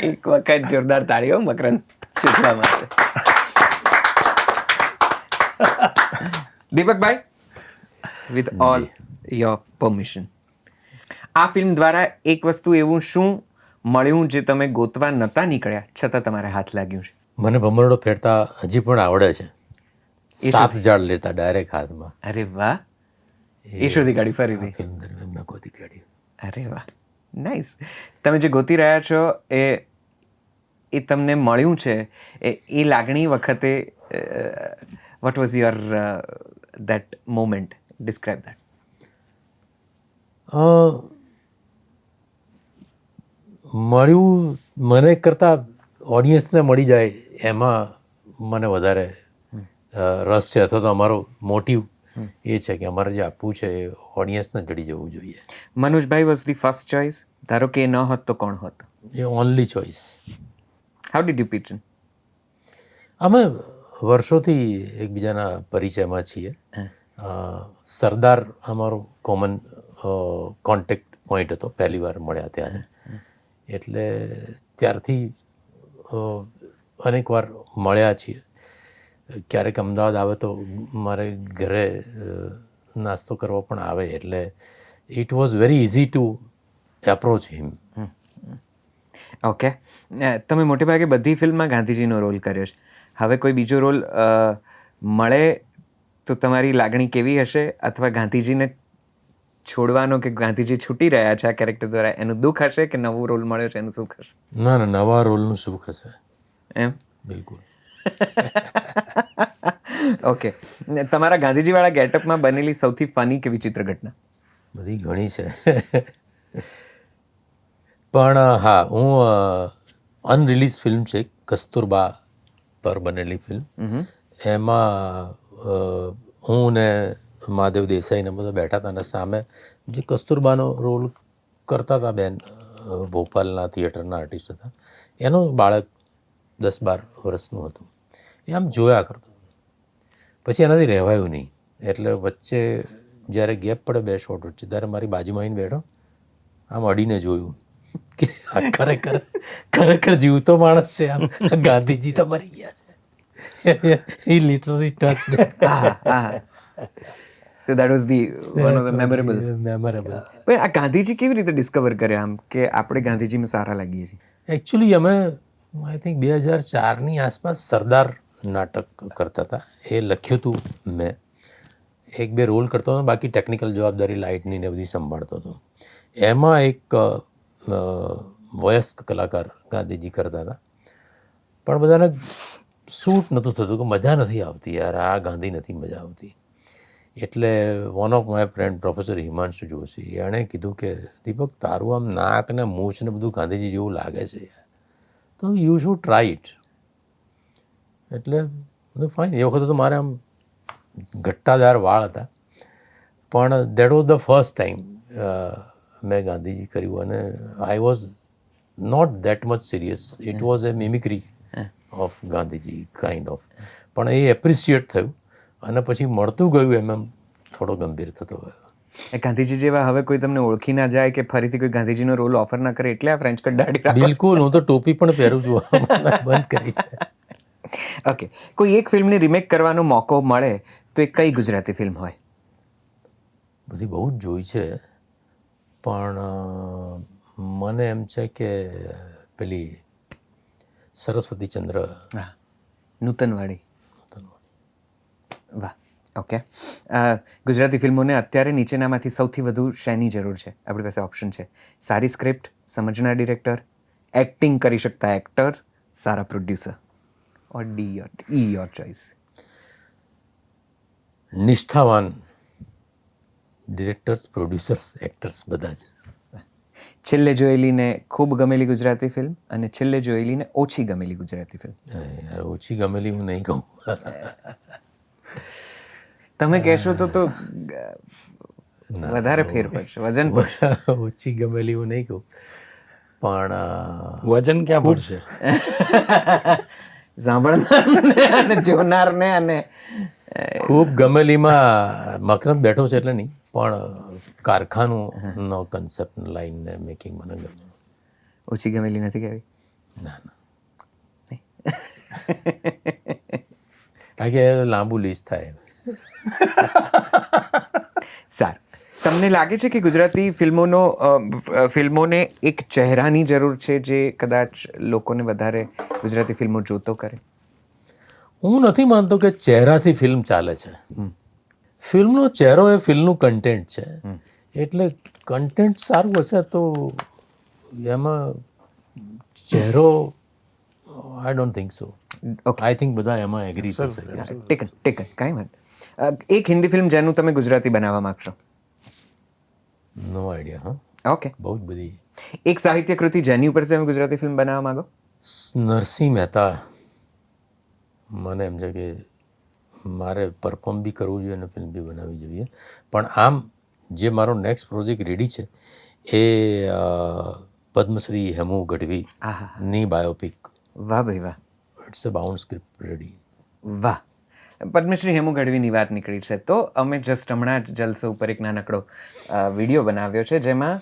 એક વખત જોરદાર તાળીઓ મકરંદ શુક્લા માટે. દીપકભાઈ, વિથ ઓલ યોર પરમિશન, આ ફિલ્મ દ્વારા એક વસ્તુ એવું શું મળ્યું જે તમે ગોતવા નતા નીકળ્યા છતાં તમારે હાથ લાગ્યું છે? મને ભમરડો ફેરતા હજી પણ આવડે છે. 7 જાળ લેતા ડાયરેક્ટ હાથમાં. અરે વાહ, એ શોધી કાઢી ફરીથી? ફિલ્મ દરમિયાન મેં ગોતી કાઢી. અરે વાહ, નાઇસ. તમે જે ગોતી રહ્યા છો એ તમને મળ્યું છે, એ લાગણી વખતે what was your that moment? Describe that. મળ્યું મને કરતાં ઓડિયન્સને મળી જાય એમાં મને વધારે રસ છે, અથવા તો અમારો મોટિવ એ છે કે અમારે જે આપવું છે એ ઓડિયન્સને જડી જવું જોઈએ. મનોજભાઈ વોઝ ધી ફર્સ્ટ ચોઇસ. ધારો કે એ ન હોત તો કોણ હોત? એ only choice. How did you put in? અમે વર્ષોથી એકબીજાના પરિચયમાં છીએ. સરદાર અમારો કોમન કોન્ટેક્ટ પોઈન્ટ હતો પહેલી વાર મળ્યા ત્યારે, એટલે ત્યારથી અનેક વાર મળ્યા છીએ. ક્યારેક અમદાવાદ આવે તો મારે ઘરે નાસ્તો કરવો પણ આવે, એટલે it was very easy to approach him. Okay. તમે મોટે ભાગે બધી ફિલ્મમાં ગાંધીજીનો રોલ કર્યો છે. હવે કોઈ બીજો રોલ મળે તો તમારી લાગણી કેવી હશે? અથવા ગાંધીજીને છોડવાનો કે ગાંધીજી છૂટી રહ્યા છે આ કેરેક્ટર દ્વારા એનું દુઃખ હશે, કે નવો રોલ મળ્યો છે એનું સુખ હશે? ના ના, નવા રોલનું સુખ હશે. એમ? બિલકુલ. ઓકે. તમારા ગાંધીજીવાળા ગેટઅપમાં બનેલી સૌથી ફની કે વિચિત્ર ઘટના? બધી ઘણી છે, પણ હા, હું અનરિલીઝ ફિલ્મ છે કસ્તુરબા પર બનેલી ફિલ્મ, એમાં હું ને મહાદેવ દેસાઈને બધા બેઠા હતા અને સામે જે કસ્તુરબાનો રોલ કરતા હતા બેન, ભોપાલના થિયેટરના આર્ટિસ્ટ હતા, એનું બાળક 10-12 વર્ષનું હતું. એ આમ જોયા કરતો. પછી એનાથી રહેવાયું નહીં, એટલે વચ્ચે જ્યારે ગેપ પડે 2 શોટ વચ્ચે, ત્યારે મારી બાજુમાં આવીને બેઠો, આમ અડીને જોયું કે આ ખરેખર જીવતો માણસ છે, આમ ગાંધીજી તો મરી ગયા છે. એ literally touch. So that was the one of the memorable. પણ આ ગાંધીજી કેવી રીતે ડિસ્કવર કર્યા આમ કે આપણે ગાંધીજીમાં સારા લાગીએ છીએ? એકચ્યુઅલી અમે આઈ થિંક 2004ની આસપાસ સરદાર નાટક કરતા હતા. એ લખ્યું હતું મેં. 1-2 રોલ કરતો હતો, બાકી ટેકનિકલ જવાબદારી લાઇટની ને બધી સંભાળતો હતો. એમાં એક વયસ્ક કલાકાર ગાંધીજી કરતા હતા, પણ બધાને સૂટ નહોતું થતું, કે મજા નથી આવતી યાર, આ ગાંધી નથી મજા આવતી. એટલે one of my friend professor Himanshu Joshi, એણે કીધું કે દીપક, તારું આમ નાક ને મૂછ ને બધું ગાંધીજી જેવું લાગે છે યાર, તો યુ શુડ ટ્રાય ઇટ. એટલે ફાઇન. એ વખતે તો મારે આમ ઘટ્ટાદાર વાળ હતા, પણ that was the first time મેં ગાંધીજી કર્યું, અને I was not that much serious. It was a mimicry of Gandhiji kind of. પણ એ એપ્રિશિએટ થયું, અને પછી મળતું ગયું એમ થોડો ગંભીર થતો ગયો. એ ગાંધીજી જેવા હવે કોઈ તમને ઓળખી ના જાય કે ફરીથી કોઈ ગાંધીજીનો રોલ ઓફર ના કરે, એટલે આ ફ્રેન્ચ કટ દાઢી રાખો? બિલકુલ. હું તો ટોપી પણ પહેરું છું, બંધ કરી છે. ઓકે. કોઈ એક ફિલ્મની રિમેક કરવાનો મોકો મળે તો એ કઈ ગુજરાતી ફિલ્મ હોય? બધી બહુ જ જોઈ છે, પણ મને એમ છે કે પેલી સરસ્વતીચંદ્ર. હા, નૂતનવાડી. વાહ. ઓકે. ગુજરાતી ફિલ્મોને અત્યારે નીચેનામાંથી સૌથી વધુ શેની જરૂર છે? આપણી પાસે ઓપ્શન છે: સારી સ્ક્રિપ્ટ, સમજનાર ડિરેક્ટર, એક્ટિંગ કરી શકતા actor, Sara producer, or your choice. નિષ્ઠાવાન ડિરેક્ટર્સ, પ્રોડ્યુસર્સ, એક્ટર્સ બધા જ. છેલ્લે જોયેલી ને ખૂબ ગમેલી ગુજરાતી ફિલ્મ, અને છેલ્લે જોયેલી ને ઓછી ગમેલી ગુજરાતી ફિલ્મ? યાર, ઓછી ગમેલી હું નહીં કહું. તમે કહેશો તો વધારે ફેર પડશે, વજન પડશે. ઓછી ગમેલી એવું નહીં કહું, પણ વજન ક્યાં પડશે? સાંભળનારને અને જોનારને અને ખૂબ ગમેલીમાં મકરંદ બેઠો છે એટલે નહીં, પણ કારખાનું કન્સેપ્ટ લાઈન ને મેકિંગ મને ગમે. ઓછી ગમેલી નથી કહેવી. ના કારણ કે લાંબુ લીસ્ટ થાય. સારું, તમને લાગે છે કે ગુજરાતી ફિલ્મોને એક ચહેરાની જરૂર છે જે કદાચ લોકોને વધારે ગુજરાતી ફિલ્મો જોતો કરે? હું નથી માનતો કે ચહેરાથી ફિલ્મ ચાલે છે. ફિલ્મનો ચહેરો એ ફિલ્મનું કન્ટેન્ટ છે, એટલે કન્ટેન્ટ સારું હશે તો એમાં ચહેરો I don't think so. I think બધા એમાં એગ્રી થશે. ટેકન કાંઈ વાત. એક હિન્દી ફિલ્મ જેનું તમે ગુજરાતી બનાવવા માંગશો? નો આઈડિયા. હા, ઓકે. બહુ જ બધી. એક સાહિત્ય કૃતિ જેની ઉપર તમે ગુજરાતી ફિલ્મ બનાવવા માંગો? નરસિંહ મહેતા. મને એમ છે કે મારે પરફોર્મ બી કરવું જોઈએ અને ફિલ્મ બી બનાવવી જોઈએ. પણ આમ જે મારો નેક્સ્ટ પ્રોજેક્ટ રેડી છે એ પદ્મશ્રી હેમુ ગઢવીની બાયોપિક. વાહ ભાઈ વાહ. It's a bound script ready. વાહ. પદ્મશ્રી હેમુ ગઢવીની વાત નીકળી છે તો અમે જસ્ટ હમણાં જ જલસો ઉપર એક નાનકડો વિડીયો બનાવ્યો છે જેમાં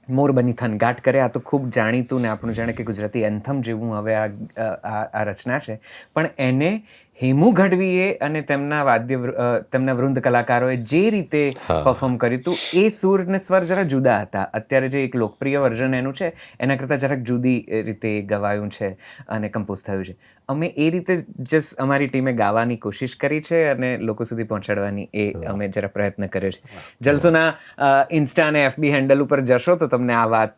મોર બની થનગાટ કરે. આ તો ખૂબ જાણીતું ને આપણું જાણે કે ગુજરાતી એન્થમ જેવું હવે આ રચના છે, પણ એને હેમુ ગઢવીએ અને તેમના વૃંદ કલાકારોએ જે રીતે પરફોર્મ કર્યું હતું એ સૂર ને સ્વર જરા જુદા હતા. અત્યારે જે એક લોકપ્રિય વર્ઝન એનું છે એના કરતાં જરાક જુદી રીતે ગવાયું છે અને કમ્પોઝ થયું છે. અમે એ રીતે જસ્ટ અમારી ટીમે ગાવાની કોશિશ કરી છે અને લોકો સુધી પહોંચાડવાની એ અમે જરા પ્રયત્ન કર્યો છે. જલસોના ઇન્સ્ટા અને FB હેન્ડલ ઉપર જશો તો તમને આ વાત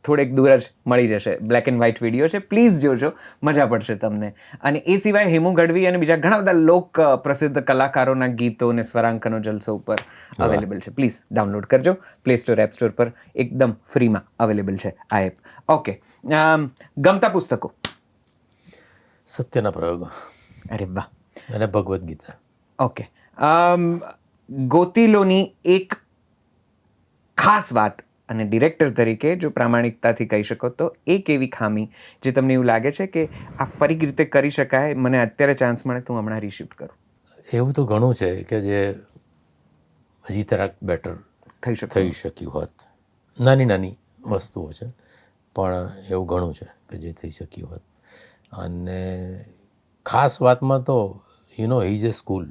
થોડેક દૂર જ મળી જશે. બ્લેક એન્ડ વ્હાઇટ વિડીયો છે, પ્લીઝ જોજો, મજા પડશે તમને. અને એ સિવાય હેમુ ગઢવી અને બીજા ઘણા બધા લોક પ્રસિદ્ધ કલાકારોના ગીતો અને સ્વરાંકનો જલસો ઉપર અવેલેબલ છે. પ્લીઝ ડાઉનલોડ કરજો. પ્લે સ્ટોર, એપ સ્ટોર પર એકદમ ફ્રીમાં અવેલેબલ છે આ એપ. ઓકે. ગમતા પુસ્તકો? સત્યના પ્રયોગો. અરે વાહ. અને ભગવદ્ ગીતા. ઓકે. ગોતીલોની એક ખાસ વાત અને ડિરેક્ટર તરીકે જો પ્રામાણિકતાથી કહી શકો તો એક એવી ખામી જે તમને એવું લાગે છે કે આ ફરી રીતે કરી શકાય, મને અત્યારે ચાન્સ મળે તો હું હમણાં રીશૂટ કરું? એવું તો ઘણું છે કે જે હજી તરાક બેટર થઈ શકે. થઈ શક્યું હોત. નાની નાની વસ્તુઓ છે પણ એવું ઘણું છે કે જે થઈ શક્યું હોત. અને ખાસ વાતમાં તો ઇઝ એ સ્કૂલ.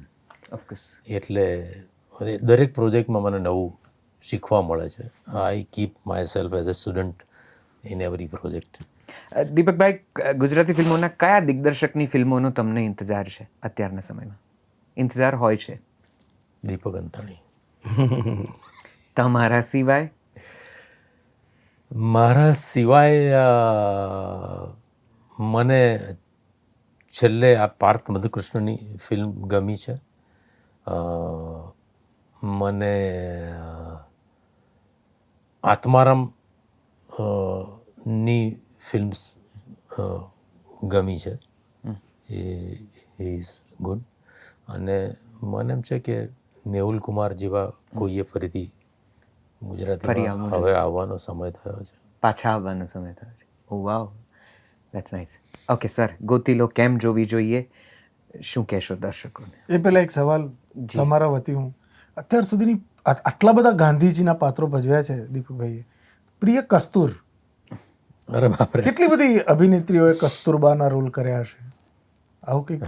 ઓફકોર્સ. એટલે દરેક પ્રોજેક્ટમાં મને નવું શીખવા મળે છે. I keep myself as a student in every project. દીપકભાઈ, ગુજરાતી ફિલ્મોના કયા દિગ્દર્શકની ફિલ્મોનો તમને ઇંતજાર છે અત્યારના સમયમાં? ઇંતજાર હોય છે? દીપક અંતાણી. તમારા સિવાય? મારા સિવાય મને છેલ્લે આ પાર્થ મધુકૃષ્ણની ફિલ્મ ગમી છે. મને આત્મારામ ની ફિલ્મ્સ ગમી છે. એ ઇઝ ગુડ. અને મને એમ છે કે મેહુલ કુમાર જેવા કોઈએ ફરીથી ગુજરાતીમાં હવે આવવાનો સમય થયો છે. પાછા આવવાનો સમય થયો છે. ઓ વાવ, that's nice. Okay sir, Gotilo કેમ જોવી જોઈએ, શું કહેશો દર્શકોને? એ પહેલા એક સવાલ તમારા વતી હું, અત્યાર સુધીની આટલા બધા ગાંધીજીના પાત્રો ભજવ્યા છે દીપકભાઈએ, પ્રિય કસ્તુર, અરે બાપરે, કેટલી બધી અભિનેત્રીઓએ કસ્તુરબાના રોલ કર્યા હશે. આવું કંઈક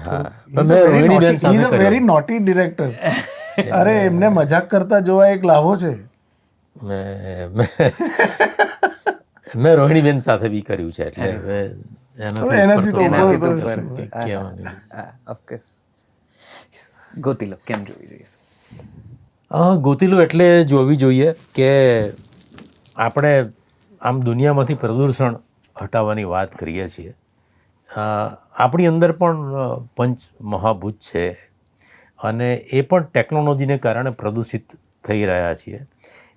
વેરી નોટી ડિરેક્ટર. અરે એમને મજાક કરતા જોવા એક લાભો છે. મેં રોહિણીબેન સાથે બી કર્યું છે એટલે એનાથી તો ઓફકોર્સ. ગોતીલો કેમ જોવી જોઈએ? ગોતીલો એટલે જોવી જોઈએ કે આપણે આમ દુનિયામાંથી પ્રદૂષણ હટાવવાની વાત કરીએ છીએ. આપણી અંદર પણ પંચ મહાભૂત છે અને એ પણ ટેકનોલોજીને કારણે પ્રદૂષિત થઈ રહ્યા છીએ.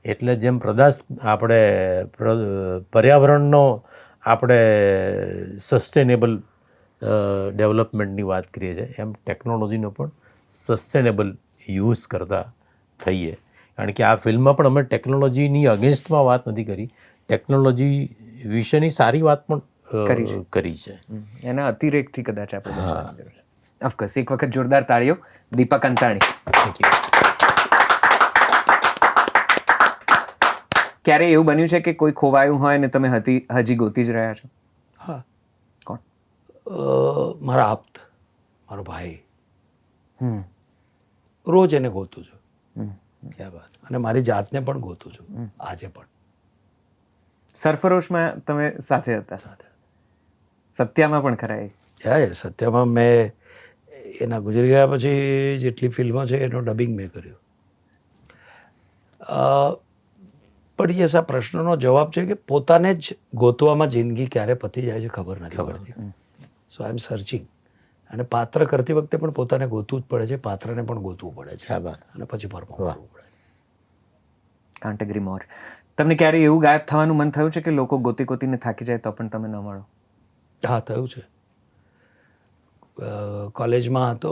એટલે જેમ આપણે પર્યાવરણનો આપણે સસ્ટેનેબલ ડેવલપમેન્ટની વાત કરીએ છીએ, એમ ટેકનોલોજીનો પણ સસ્ટેનેબલ યુઝ કરતા થઈએ. કારણ કે આ ફિલ્મમાં પણ અમે ટેકનોલોજીની અગેન્સ્ટમાં વાત નથી કરી, ટેકનોલોજી વિશેની સારી વાત પણ કરી છે. એના અતિરેકથી કદાચ આપણે બચવાની જરૂર છે. ઓફકોર્સ, એક વખત જોરદાર તાળીઓ દીપક અંતાણી. Thank you. ક્યારે એવું બન્યું છે કે કોઈ ખોવાયું હોય ને તમે હજી ગોતી જ રહ્યા છો? હા, કોણ? મારા આપ્ત, મારો ભાઈ. હમ રોજ એને ગોતું છું ક્યાં વાત. અને મારી જાતને પણ ગોતું છું આજે પણ. સરફરોશમાં તમે સાથે હતા, સત્યામાં પણ ખરા એ. યા સત્યમાં મેં એના ગુજરી ગયા પછી જેટલી ફિલ્મો છે એનું ડબિંગ મેં કર્યું. પણ યસ, આ પ્રશ્નનો જવાબ છે કે પોતાને જ ગોતવામાં જિંદગી ક્યારે પતી જાય છે ખબર નથી પડતી. સો આઈ એમ સર્ચિંગ. અને પાત્ર કરતી વખતે પણ પોતાને ગોતવું જ પડે છે, પાત્રને પણ ગોતવું પડે છે ક્યાં વાત. અને પછી પરફોર્મ કરવું પડે છે. કાન્ટ એગ્રી મોર. તમને ક્યારે એવું ગાયબ થવાનું મન થયું છે કે લોકો ગોતી ગોતીને થાકી જાય તો પણ તમે ન મળો? હા, થયું છે. કોલેજમાં હતો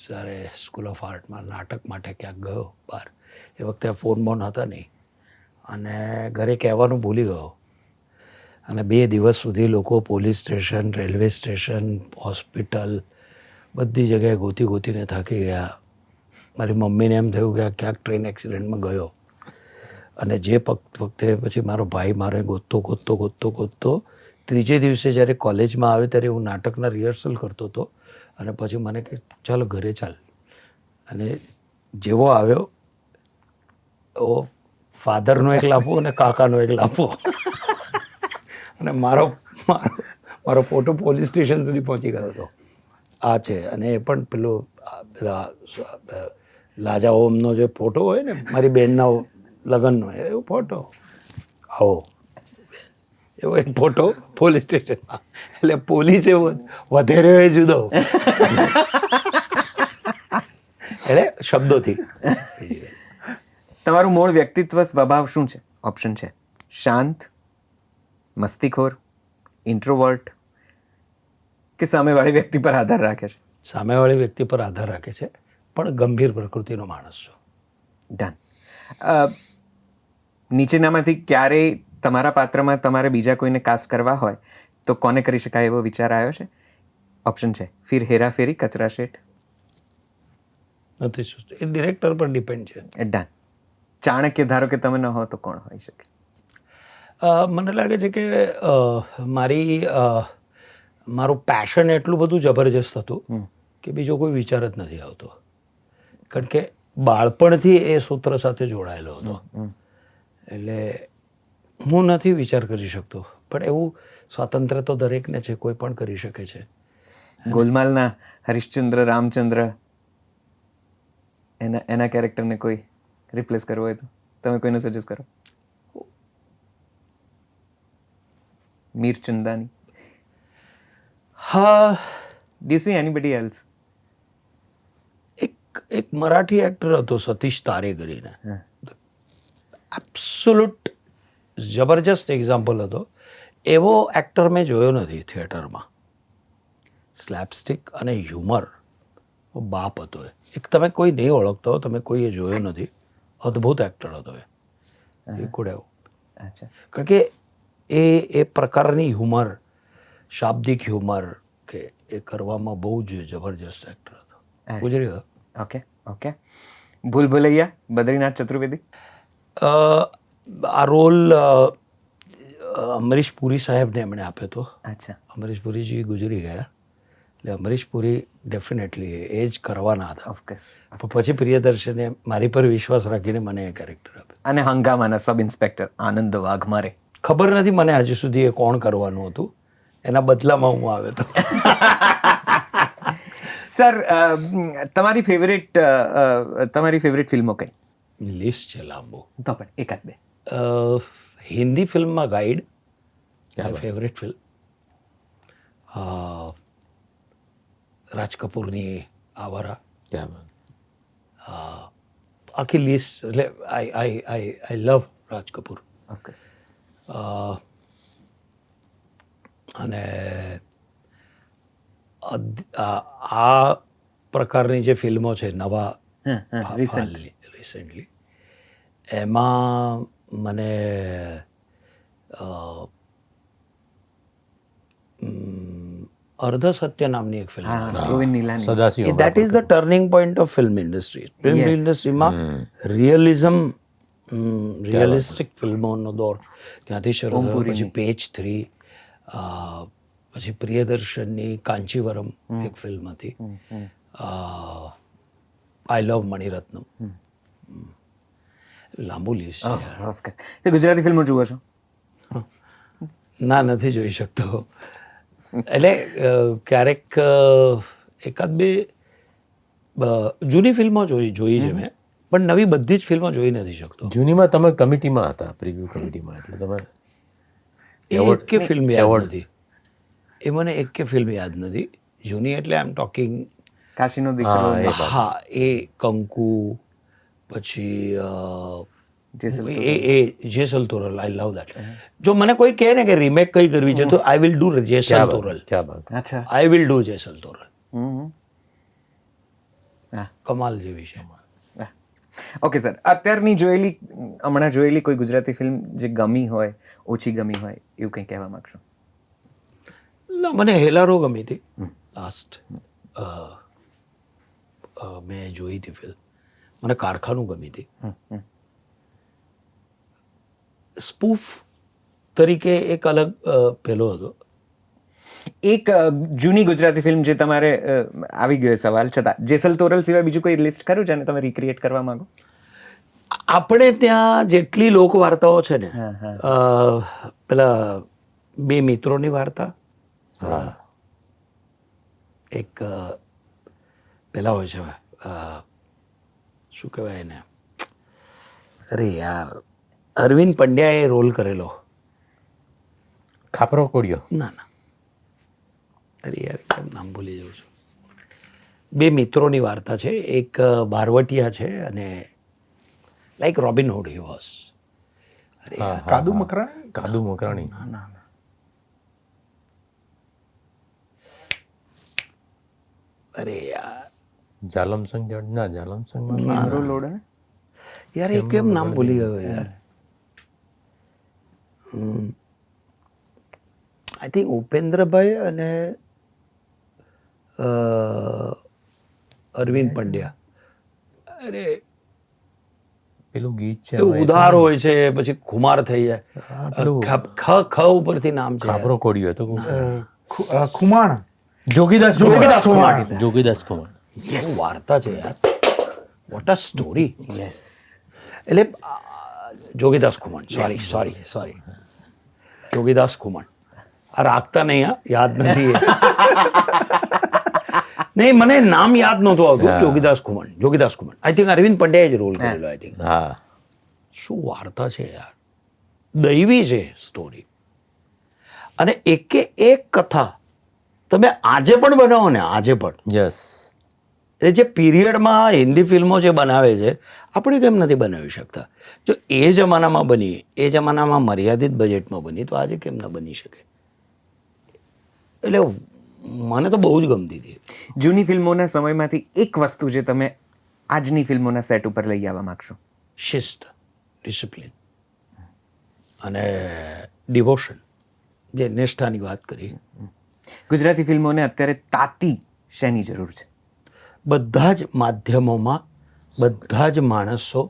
જ્યારે સ્કૂલ ઓફ આર્ટમાં નાટક માટે ક્યાંક ગયો બહાર. એ વખતે ફોન બોન હતા નહીં અને ઘરે કહેવાનું ભૂલી ગયો. અને 2 દિવસ સુધી લોકો police station, railway station, hospital બધી જગ્યાએ ગોતી ગોતીને થાકી ગયા. મારી મમ્મીને એમ થયું કે આ ક્યાંક ટ્રેન એક્સિડન્ટમાં ગયો. અને જે વખતે પછી મારો ભાઈ મારે ગોતતો ત્રીજે દિવસે જ્યારે કોલેજમાં આવે ત્યારે હું નાટકના રિહર્સલ કરતો હતો અને પછી મને કે ચાલો ઘરે ચાલ. અને જેવો આવ્યો એવો ફાધરનો એક લાફો અને કાકાનો એક લાફો અને મારો ફોટો પોલીસ સ્ટેશન સુધી પહોંચી ગયો હતો. આ છે. અને એ પણ પેલો લાજા ઓમનો જે ફોટો હોય ને મારી બહેનના લગ્નનો એવો ફોટો, આવો એવો એક ફોટો પોલીસ સ્ટેશનમાં. એટલે પોલીસે વધેરો એ જુદો એટલે શબ્દોથી. તમારું મૂળ વ્યક્તિત્વ સ્વભાવ શું છે? ઓપ્શન છે શાંત, મસ્તીખોર, ઇન્ટ્રોવર્ટ કે સામેવાળી વ્યક્તિ પર આધાર રાખે છે? સામેવાળી વ્યક્તિ પર આધાર રાખે છે, પણ ગંભીર પ્રકૃતિનો માણસ છું. ડન. નીચેનામાંથી ક્યારેય તમારા પાત્રમાં તમારે બીજા કોઈને કાસ્ટ કરવા હોય તો કોને કરી શકાય એવો વિચાર આવ્યો છે? ઓપ્શન છે ફિર હેરાફેરી, કચરા શેઠ. નથી શું, એ ડિરેક્ટર પર ડિપેન્ડ છે. ડન. ચાણક્ય ધારો કે તમે ન હો તો કોણ હોઈ શકે? મને લાગે છે કે મારું પેશન એટલું બધું જબરજસ્ત હતું કે બીજો કોઈ વિચાર જ નથી આવતો. કારણ કે બાળપણથી એ સૂત્ર સાથે જોડાયેલો હતો. એટલે હું નથી વિચાર કરી શકતો, પણ એવું સ્વાતંત્ર્ય તો દરેકને છે, કોઈ પણ કરી શકે છે. ગોલમાલના હરિશ્ચંદ્ર, રામચંદ્ર એના કેરેક્ટરને કોઈ રિપ્લેસ કરવો હોય તો તમે કોઈને સજેસ્ટ કરો? મીર ચંદાની. હા, do you C anybody else? એક મરાઠી એક્ટર હતો સતીશ તારે કરીને, એબ્સોલ્યુટ જબરજસ્ત એક્ઝામ્પલ હતો. એવો એક્ટર મેં જોયો નથી થિયેટરમાં. સ્લેપસ્ટિક અને હ્યુમર બાપ હતો એ. એક તમે કોઈ નહીં ઓળખતો હો, તમે કોઈએ જોયો નથી, અદ્ભુત એક્ટર હતો એ કુડ હેવ. અચ્છા. કારણ કે એ પ્રકારની હ્યુમર, શાબ્દિક હ્યુમર કે એ કરવામાં બહુ જ જબરજસ્ત એક્ટર હતો. ગુજરી ગયો. Okay okay. ભૂલ ભુલૈયા, બદ્રીનાથ ચતુર્વેદી. આ રોલ અમરીશ પુરી સાહેબને એમણે આપ્યો હતો. અચ્છા. અમરીશ પુરીજી ગુજરી ગયા, એટલે અમરીશ પુરી ડેફિનેટલી એ જ કરવાના હતા. ઓફકોર્સ. પણ પછી પ્રિયદર્શને મારી પર વિશ્વાસ રાખીને મને એ કેરેક્ટર આપ્યો. અને હંગામાના સબ ઇન્સ્પેક્ટર આનંદ વાઘમારે. ખબર નથી મને હજુ સુધી એ કોણ કરવાનું હતું, એના બદલામાં હું આવ્યો હતો. સર, તમારી ફેવરેટ ફિલ્મો કઈ? લિસ્ટ છે લાંબુ. તો પણ એકાદ બે. હિન્દી ફિલ્મમાં ગાઈડ ફેવરેટ ફિલ્મ. રાજ કપૂરની આવારા. ક્યાં વાત. આખી લિસ્ટ. એટલે આઈ લવ રાજ કપૂર. ઓફકોર્સ. અને આ પ્રકારની જે ફિલ્મો છે નવા રિસેન્ટલી એમાં મને અર્ધ સત્ય નામની એક ફિલ્મ Govind Nihalani. Sadashiv that is the turning point of film industry. ફિલ્મ ઇન્ડસ્ટ્રીમાં રિયલિસ્ટિક ફિલ્મોનો દોર ત્યાંથી શરૂ થયો. પછી પેજ 3, પછી પ્રિયદર્શનની કાંચીવરમ એક ફિલ્મ હતી, આઈ લવ મણિરત્નમ. લાંબુ લિસ્ટ છે. ઓફકોર્સ. તો ગુજરાતી ફિલ્મો જુઓ છો? ના, નથી જોઈ શકતો. એટલે ક્યારેક એકાદ બે જૂની ફિલ્મો જોઈ છે મેં, પણ નવી બધી જ ફિલ્મો જોઈ નથી શકતો. જૂનીમાં તમે કમિટીમાં હતા, પ્રિવ્યુ કમિટીમાં, એટલે તમે એક કે ફિલ્મ યાદ નથી. એ મને એક કે ફિલ્મ યાદ નથી. જૂની એટલે આઈ એમ ટોકિંગ, કાશીનો દીકરો, હા, એ કંકુ, પછી એ જેસલ તોરલ. આઈ લવ દેટ. જો મને કોઈ કહે ને કે રીમેક કઈ કરવી છે તો I will do Jesal Toral. ક્યાં બાત. અચ્છા. I will do Jesal Toral. હા. કમાલ જેવી છે. ઓકે સર, અત્યારની હમણાં જોયેલી કોઈ ગુજરાતી ફિલ્મ જે ગમી હોય, ઓછી ગમી હોય, એવું કંઈ કહેવા માંગશો? ના, મને હેલારો ગમી હતી લાસ્ટ. મેં જોઈ હતી ફિલ્મ. મને કારખાનું ગમી હતી. સ્પૂફ તરીકે એક અલગ પેલો હતો. એક જૂની ગુજરાતી ફિલ્મ જે તમારે આવી ગયો સવાલ છતાં, જેસલ તોરલ સિવાય બીજું કોઈ લિસ્ટ ખરું જેને તમે રિક્રિએટ કરવા માંગો? આપણે ત્યાં જેટલી લોક વાર્તાઓ છે ને, પેલા બે મિત્રોની વાર્તા, એક પેલા હોય છે, શું કહેવાય એને, અરે યાર, અરવિંદ પંડ્યાએ રોલ કરેલો. ખાપરો કોડિયો. ના, અરે યાર, એકદમ નામ ભૂલી જાઉં છું. બે મિત્રોની વાર્તા છે. એક બારવટિયા છે અને like Robin Hood he was. Kadu Makrani. Kadu Makrani. અરે યાર, જાલમસંગ ના, જાલમસંગ યાર, એ કેમ નામ ભૂલી ગયો યાર. આઈ થિંક ઉપેન્દ્રભાઈ અને અરવિંદ પંડ્યા. અરે, પેલું ગીત છે, ઉધાર હોય છે, પછી ખુમાર થઈ જાય. ખ ઉપરથી નામ છે. ખાપરો કોડિયો હતો. ખુમાણ. જોગીદાસ કુમાર. જોગીદાસ કુમાર. શું વાર્તા છે યાર, વોટ અ સ્ટોરી. યસ. એટલે જોગીદાસ ખુમાણ, સોરી, જોગીદાસ ખુમાણ. આ રાખતા નહીં, હા, યાદ નથી. નહીં, મને નામ યાદ નહોતું આવતું. જોગીદાસ ખુમાણ. આઈ થિંક અરવિંદ પંડ્યાએ જ રોલ કરેલો. I think. હા. શું વાર્તા છે યાર, દૈવી છે સ્ટોરી. અને એકે એક કથા તમે આજે પણ બનાવો ને, આજે પણ, યસ. એ જે પીરિયડમાં હિન્દી ફિલ્મો જે બનાવે છે, આપણે કેમ નથી બનાવી શકતા? જો એ જમાનામાં બની, એ જમાનામાં મર્યાદિત બજેટમાં બની, તો આજે કેમ ના બની શકે? એટલે મને તો બહુ જ ગમતી હતી. જૂની ફિલ્મોના સમયમાંથી એક વસ્તુ જે તમે આજની ફિલ્મોના સેટ ઉપર લઈ આવવા માંગશો? શિસ્ત, ડિસિપ્લિન અને ડિવોશન. જે નિષ્ઠાની વાત કરી. ગુજરાતી ફિલ્મોને અત્યારે તાતી શેની જરૂર છે? બધા જ માધ્યમોમાં બધા જ માણસો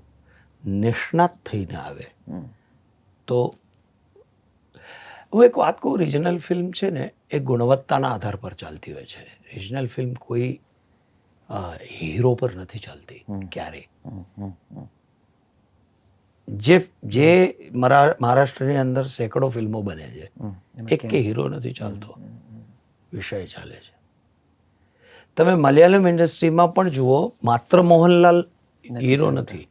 નિષ્ણાત થઈને આવે. તો હું એક વાત કહું, રિજનલ ફિલ્મ છે ને, એ ગુણવત્તાના આધાર પર ચાલતી હોય છે. રિજનલ ફિલ્મ કોઈ હીરો પર નથી ચાલતી ક્યારેય. જે મહારાષ્ટ્રની અંદર સેંકડો ફિલ્મો બને છે, એક કે હીરો નથી ચાલતો, વિષય ચાલે છે. તમે મલયાલમ ઇન્ડસ્ટ્રીમાં પણ જુઓ, માત્ર મોહનલાલ હીરો નથી,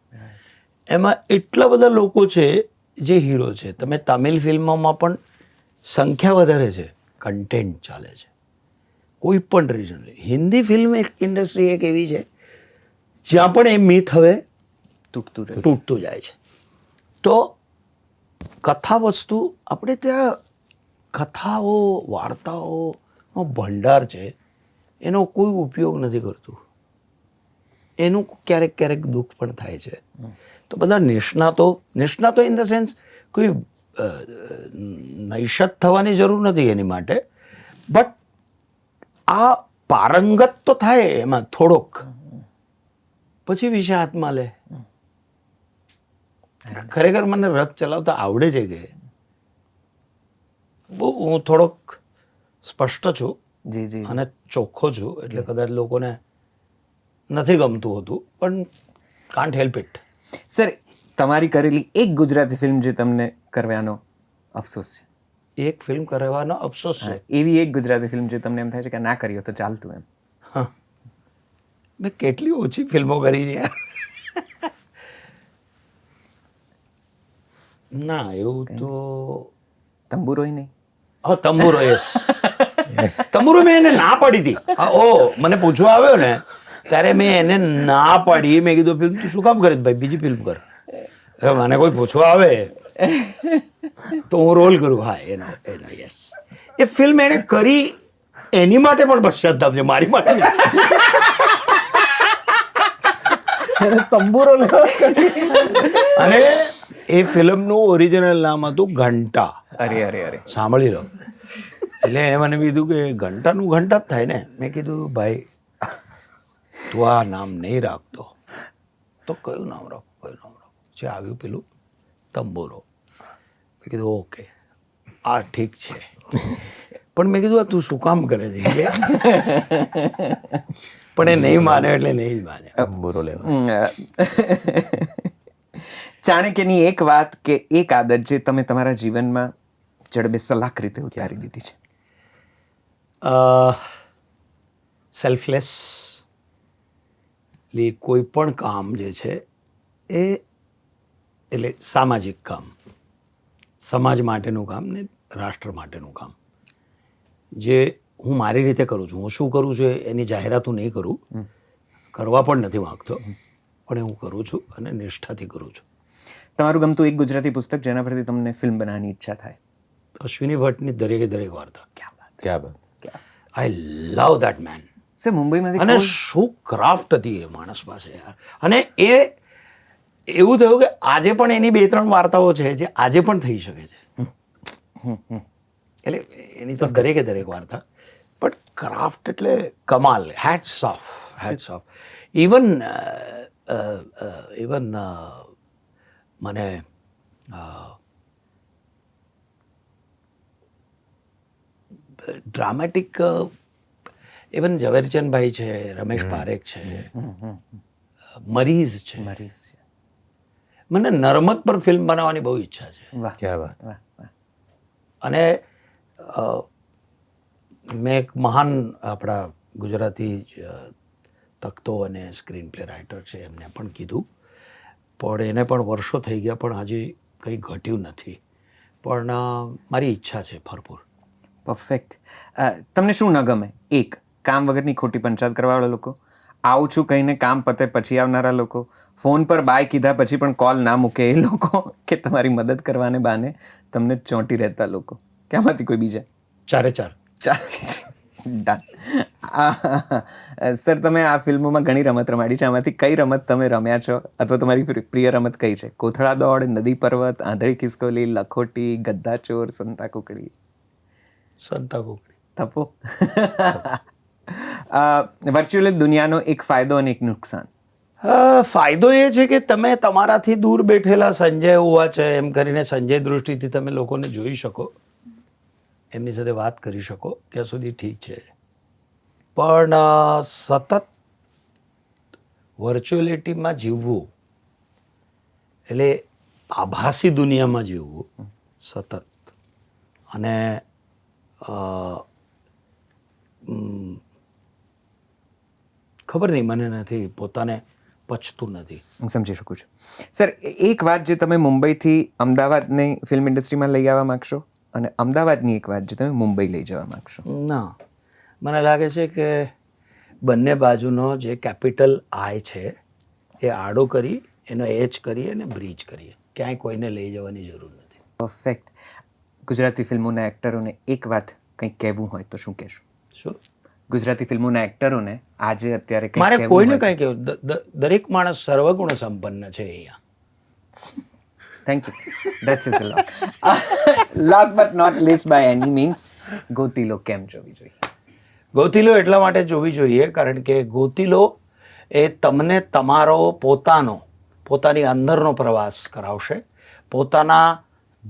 એમાં એટલા બધા લોકો છે જે હીરો છે. તમે તમિલ ફિલ્મોમાં પણ સંખ્યા વધારે છે, કન્ટેન્ટ ચાલે છે. કોઈ પણ રીઝન. હિન્દી ફિલ્મ ઇન્ડસ્ટ્રી એક એવી છે જ્યાં પણ એ મિથ હવે તૂટતું જાય છે. તો કથા વસ્તુ, આપણે ત્યાં કથાઓ, વાર્તાઓ ભંડાર છે, એનો કોઈ ઉપયોગ નથી કરતું. એનું ક્યારેક ક્યારેક દુઃખ પણ થાય છે. તો બધા નિષ્ણાતો ઇન ધ સેન્સ કોઈ નૈષત થવાની જરૂર નથી એની માટે, બટ આ પારંગત તો થાય એમાં થોડોક, પછી વિશે હાથમાં લે. ખરેખર મને રથ ચલાવતા આવડે છે કે બહુ હું થોડોક સ્પષ્ટ છું જી જી અને ચોખ્ખો છું, એટલે કદાચ લોકોને નથી ગમતું હતું, પણ કાન્ટ હેલ્પ ઇટ. સર, તમારી કરેલી એક ગુજરાતી ફિલ્મ જે તમને કરવાનો અફસોસ છે, એક ફિલ્મ કરવાનો અફસોસ છે. એવી એક ગુજરાતી ફિલ્મ જે તમને એમ થાય છે કે ના કરી હોત તો ચાલતું એમ. હા, મેં કેટલી ઓછી ફિલ્મો કરી છે યાર. ના એવું તો તંબુરોય નહીં. હા, તંબુરો. યસ, તંબુરો મેં એને ના પાડી હતી. ઓ મને પૂછવા આવ્યો ને ત્યારે મેં એને ના પાડી. મેં કીધું ફિલ્મ તું શું કામ કરે ભાઈ, બીજી ફિલ્મ કર. હવે મને કોઈ પૂછવા આવે તો હું રોલ કરું. હા, એનો યસ, એ ફિલ્મ એને કરી એની માટે પણ પશ્ચાતાપ છે, મારી માટે નહીં. એને તંબુરો લેવા અને એ ફિલ્મનું ઓરિજિનલ નામ હતું ઘંટા. અરે અરે અરે, સાંભળી લો. એટલે એને મને કીધું કે ઘંટાનું ઘંટા જ થાય ને. મેં કીધું ભાઈ તું આ નામ નહીં રાખતો તો કયું નામ રાખું. જે આવ્યું પેલું તંબુરો. મેં કીધું ઓકે, આ ઠીક છે, પણ મેં કીધું આ તું શું કામ કરે છે. પણ એ નહીં માને એટલે નહીં જ માને. તંબુરો લેવા. ચાણક્યની એક વાત કે એક આદત જે તમે તમારા જીવનમાં જડબે સલાક રીતે ઉતારી દીધી છે. સેલ્ફલેસ કોઈ પણ કામ જે છે એ એટલે સામાજિક કામ, સમાજ માટેનું કામ ને રાષ્ટ્ર માટેનું કામ જે હું મારી રીતે કરું છું. હું શું કરું છું એની જાહેરાત હું નહીં કરું, કરવા પણ નથી માંગતો, પણ હું કરું છું અને નિષ્ઠાથી કરું છું. તમારું ગમતું એક ગુજરાતી પુસ્તક જેના પરથી તમને ફિલ્મ બનાવવાની ઈચ્છા થાય? અશ્વિની ભટ્ટની દરેકે દરેક વાર્તા. ક્યાં બાત. આઈ લવ દેટ મેન. સર, મુંબઈમાંથી અને શું ક્રાફ્ટ હતી એ માણસ પાસે યાર. અને એ એવું થયું કે આજે પણ એની 2-3 વાર્તાઓ છે જે આજે પણ થઈ શકે છે. એટલે એની તો દરેકે દરેક વાર્તા, બટ ક્રાફ્ટ એટલે કમાલ. Hats of. ઇવન મને ડ્રામેટિક ઇવન ઝવેરચંદભાઈ છે, રમેશ પારેખ છે, મરીઝ છે. મને નર્મદ પર ફિલ્મ બનાવવાની બહુ ઈચ્છા છે. વાહ, ક્યાં બાત. વાહ, વાહ. અને મેં એક મહાન આપણા ગુજરાતી તખ્તો અને સ્ક્રીન પ્લે રાઇટર છે એમને પણ કીધું, પણ એને પણ વર્ષો થઈ ગયા, પણ હજી કંઈ ઘટ્યું નથી. પણ મારી ઈચ્છા છે ભરપૂર. પરફેક્ટ. તમને શું ન ગમે? એક, કામ વગરની ખોટી પંચાયત કરવાવાળા લોકો, આવું છું કહીને કામ પતે પછી આવનારા લોકો, ફોન પર બાય કીધા પછી પણ કોલ ના મૂકે એ લોકો, કે તમારી મદદ કરવાને બહાને તમને ચોંટી રહેતા લોકો. ક્યાંમાંથી કોઈ બીજા? ચારે ચાર. ડન. સર, તમે આ ફિલ્મોમાં ઘણી રમત રમાડી છે. આમાંથી કઈ રમત તમે રમ્યા છો, અથવા તમારી પ્રિય રમત કઈ છે? કોથળા દોડ, નદી પર્વત, આંધળી ખિસકોલી, લખોટી, ગદ્દાચોર, સંતા કુકડી? સંતા કુકડી. તપો. વર્ચ્યુઅલ દુનિયાનો એક ફાયદો અને એક નુકસાન. ફાયદો એ છે કે તમે તમારાથી દૂર બેઠેલા સંજય ઉવા છે એમ કરીને સંજય દૃષ્ટિથી તમે લોકોને જોઈ શકો, એમની સાથે વાત કરી શકો, ત્યાં સુધી ઠીક છે. પણ સતત વર્ચ્યુઅલિટીમાં જીવવું એટલે આભાસી દુનિયામાં જીવવું સતત, અને ખબર નહીં, મને નથી, પોતાને પચતું નથી. હું સમજી શકું છું. સર, એક વાત જે તમે મુંબઈથી અમદાવાદની ફિલ્મ ઇન્ડસ્ટ્રીમાં લઈ આવવા માગશો, અને અમદાવાદની એક વાત જે તમે મુંબઈ લઈ જવા માગશો? ના, મને લાગે છે કે બંને બાજુનો જે કેપિટલ આય છે એ આડો કરી, એનો એચ કરીએ અને બ્રિજ કરીએ. ક્યાંય કોઈને લઈ જવાની જરૂર નથી. પરફેક્ટ. ગુજરાતી ફિલ્મોના એક્ટરોને એક વાત કંઈક કહેવું હોય તો શું કહેશો? શું? ગુજરાતી ફિલ્મોના એક્ટરોને આજે અત્યારે કંઈક મારે કહેવું કોઈને હોય. કંઈ કહેવું, દરેક માણસ સર્વગુણ સંપન્ન છે અહીંયા. Thank you, that's is a last but not least by any means Gotilo કેમ જોવી જોઈએ? ગોતીલો એટલા માટે જોવી જોઈએ કારણ કે ગોતીલો એ તમને તમારો પોતાની અંદરનો પ્રવાસ કરાવશે, પોતાના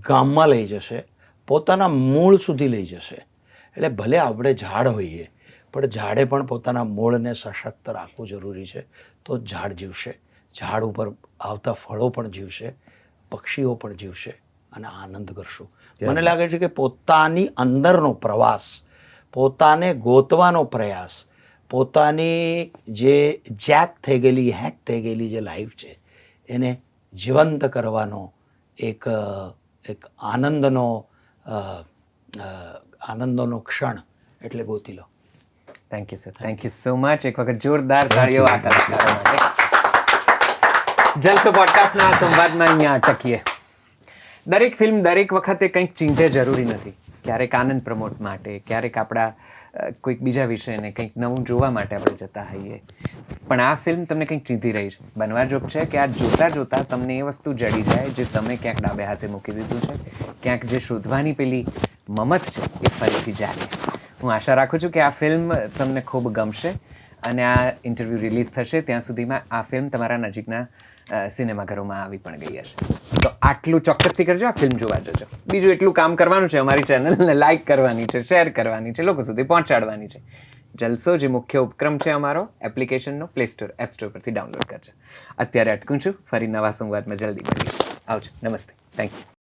ગામમાં લઈ જશે, પોતાના મૂળ સુધી લઈ જશે. એટલે ભલે આપણે ઝાડ હોઈએ પણ ઝાડે પણ પોતાના મૂળને સશક્ત રાખવું જરૂરી છે, તો ઝાડ જીવશે, ઝાડ ઉપર આવતા ફળો પણ જીવશે, પક્ષીઓ પણ જીવશે અને આનંદ કરશું. મને લાગે છે કે પોતાની અંદરનો પ્રવાસ, પોતાને ગોતવાનો પ્રયાસ, પોતાની જે હેક થઈ ગયેલી જે લાઈફ છે એને જીવંત કરવાનો એક આનંદનો ક્ષણ એટલે Gotilo. Thank you sir, thank you so much. એક વખત જોરદાર તાળીઓ આ કલાકારો માટે. જલસો પોડકાસ્ટના આ સંવાદમાં અહીંયા અટકીએ. દરેક ફિલ્મ દરેક વખતે કંઈક ચીંધે જરૂરી નથી. ક્યારેક આનંદ પ્રમોટ માટે, ક્યારેક આપણા કોઈક બીજા વિષયને કંઈક નવું જોવા માટે આપણે જતા હોઈએ. પણ આ ફિલ્મ તમને કંઈક ચીંધી રહી છે. બનવા જોગ છે કે આ જોતાં જોતાં તમને એ વસ્તુ જડી જાય જે તમે ક્યાંક ડાબે હાથે મૂકી દીધું છે, ક્યાંક જે શોધવાની પેલી મમત છે એ ફરીથી જાગે. હું આશા રાખું છું કે આ ફિલ્મ તમને ખૂબ ગમશે અને આ ઇન્ટરવ્યૂ રિલીઝ થશે ત્યાં સુધીમાં આ ફિલ્મ તમારા નજીકના સિનેમાઘરોમાં આવી પણ ગઈ હશે. તો આટલું ચોક્કસથી કરજો, આ ફિલ્મ જોવા જજો. બીજું એટલું કામ કરવાનું છે, અમારી ચેનલને લાઇક કરવાની છે, શેર કરવાની છે, લોકો સુધી પહોંચાડવાની છે. જલસો જે મુખ્ય ઉપક્રમ છે અમારો એપ્લિકેશનનો પ્લે સ્ટોર, એપ સ્ટોર પરથી ડાઉનલોડ કરજો. અત્યારે અટકું છું, ફરી નવા સંવાદમાં જલ્દી મળીશું. આવજો, નમસ્તે, થેન્ક યુ.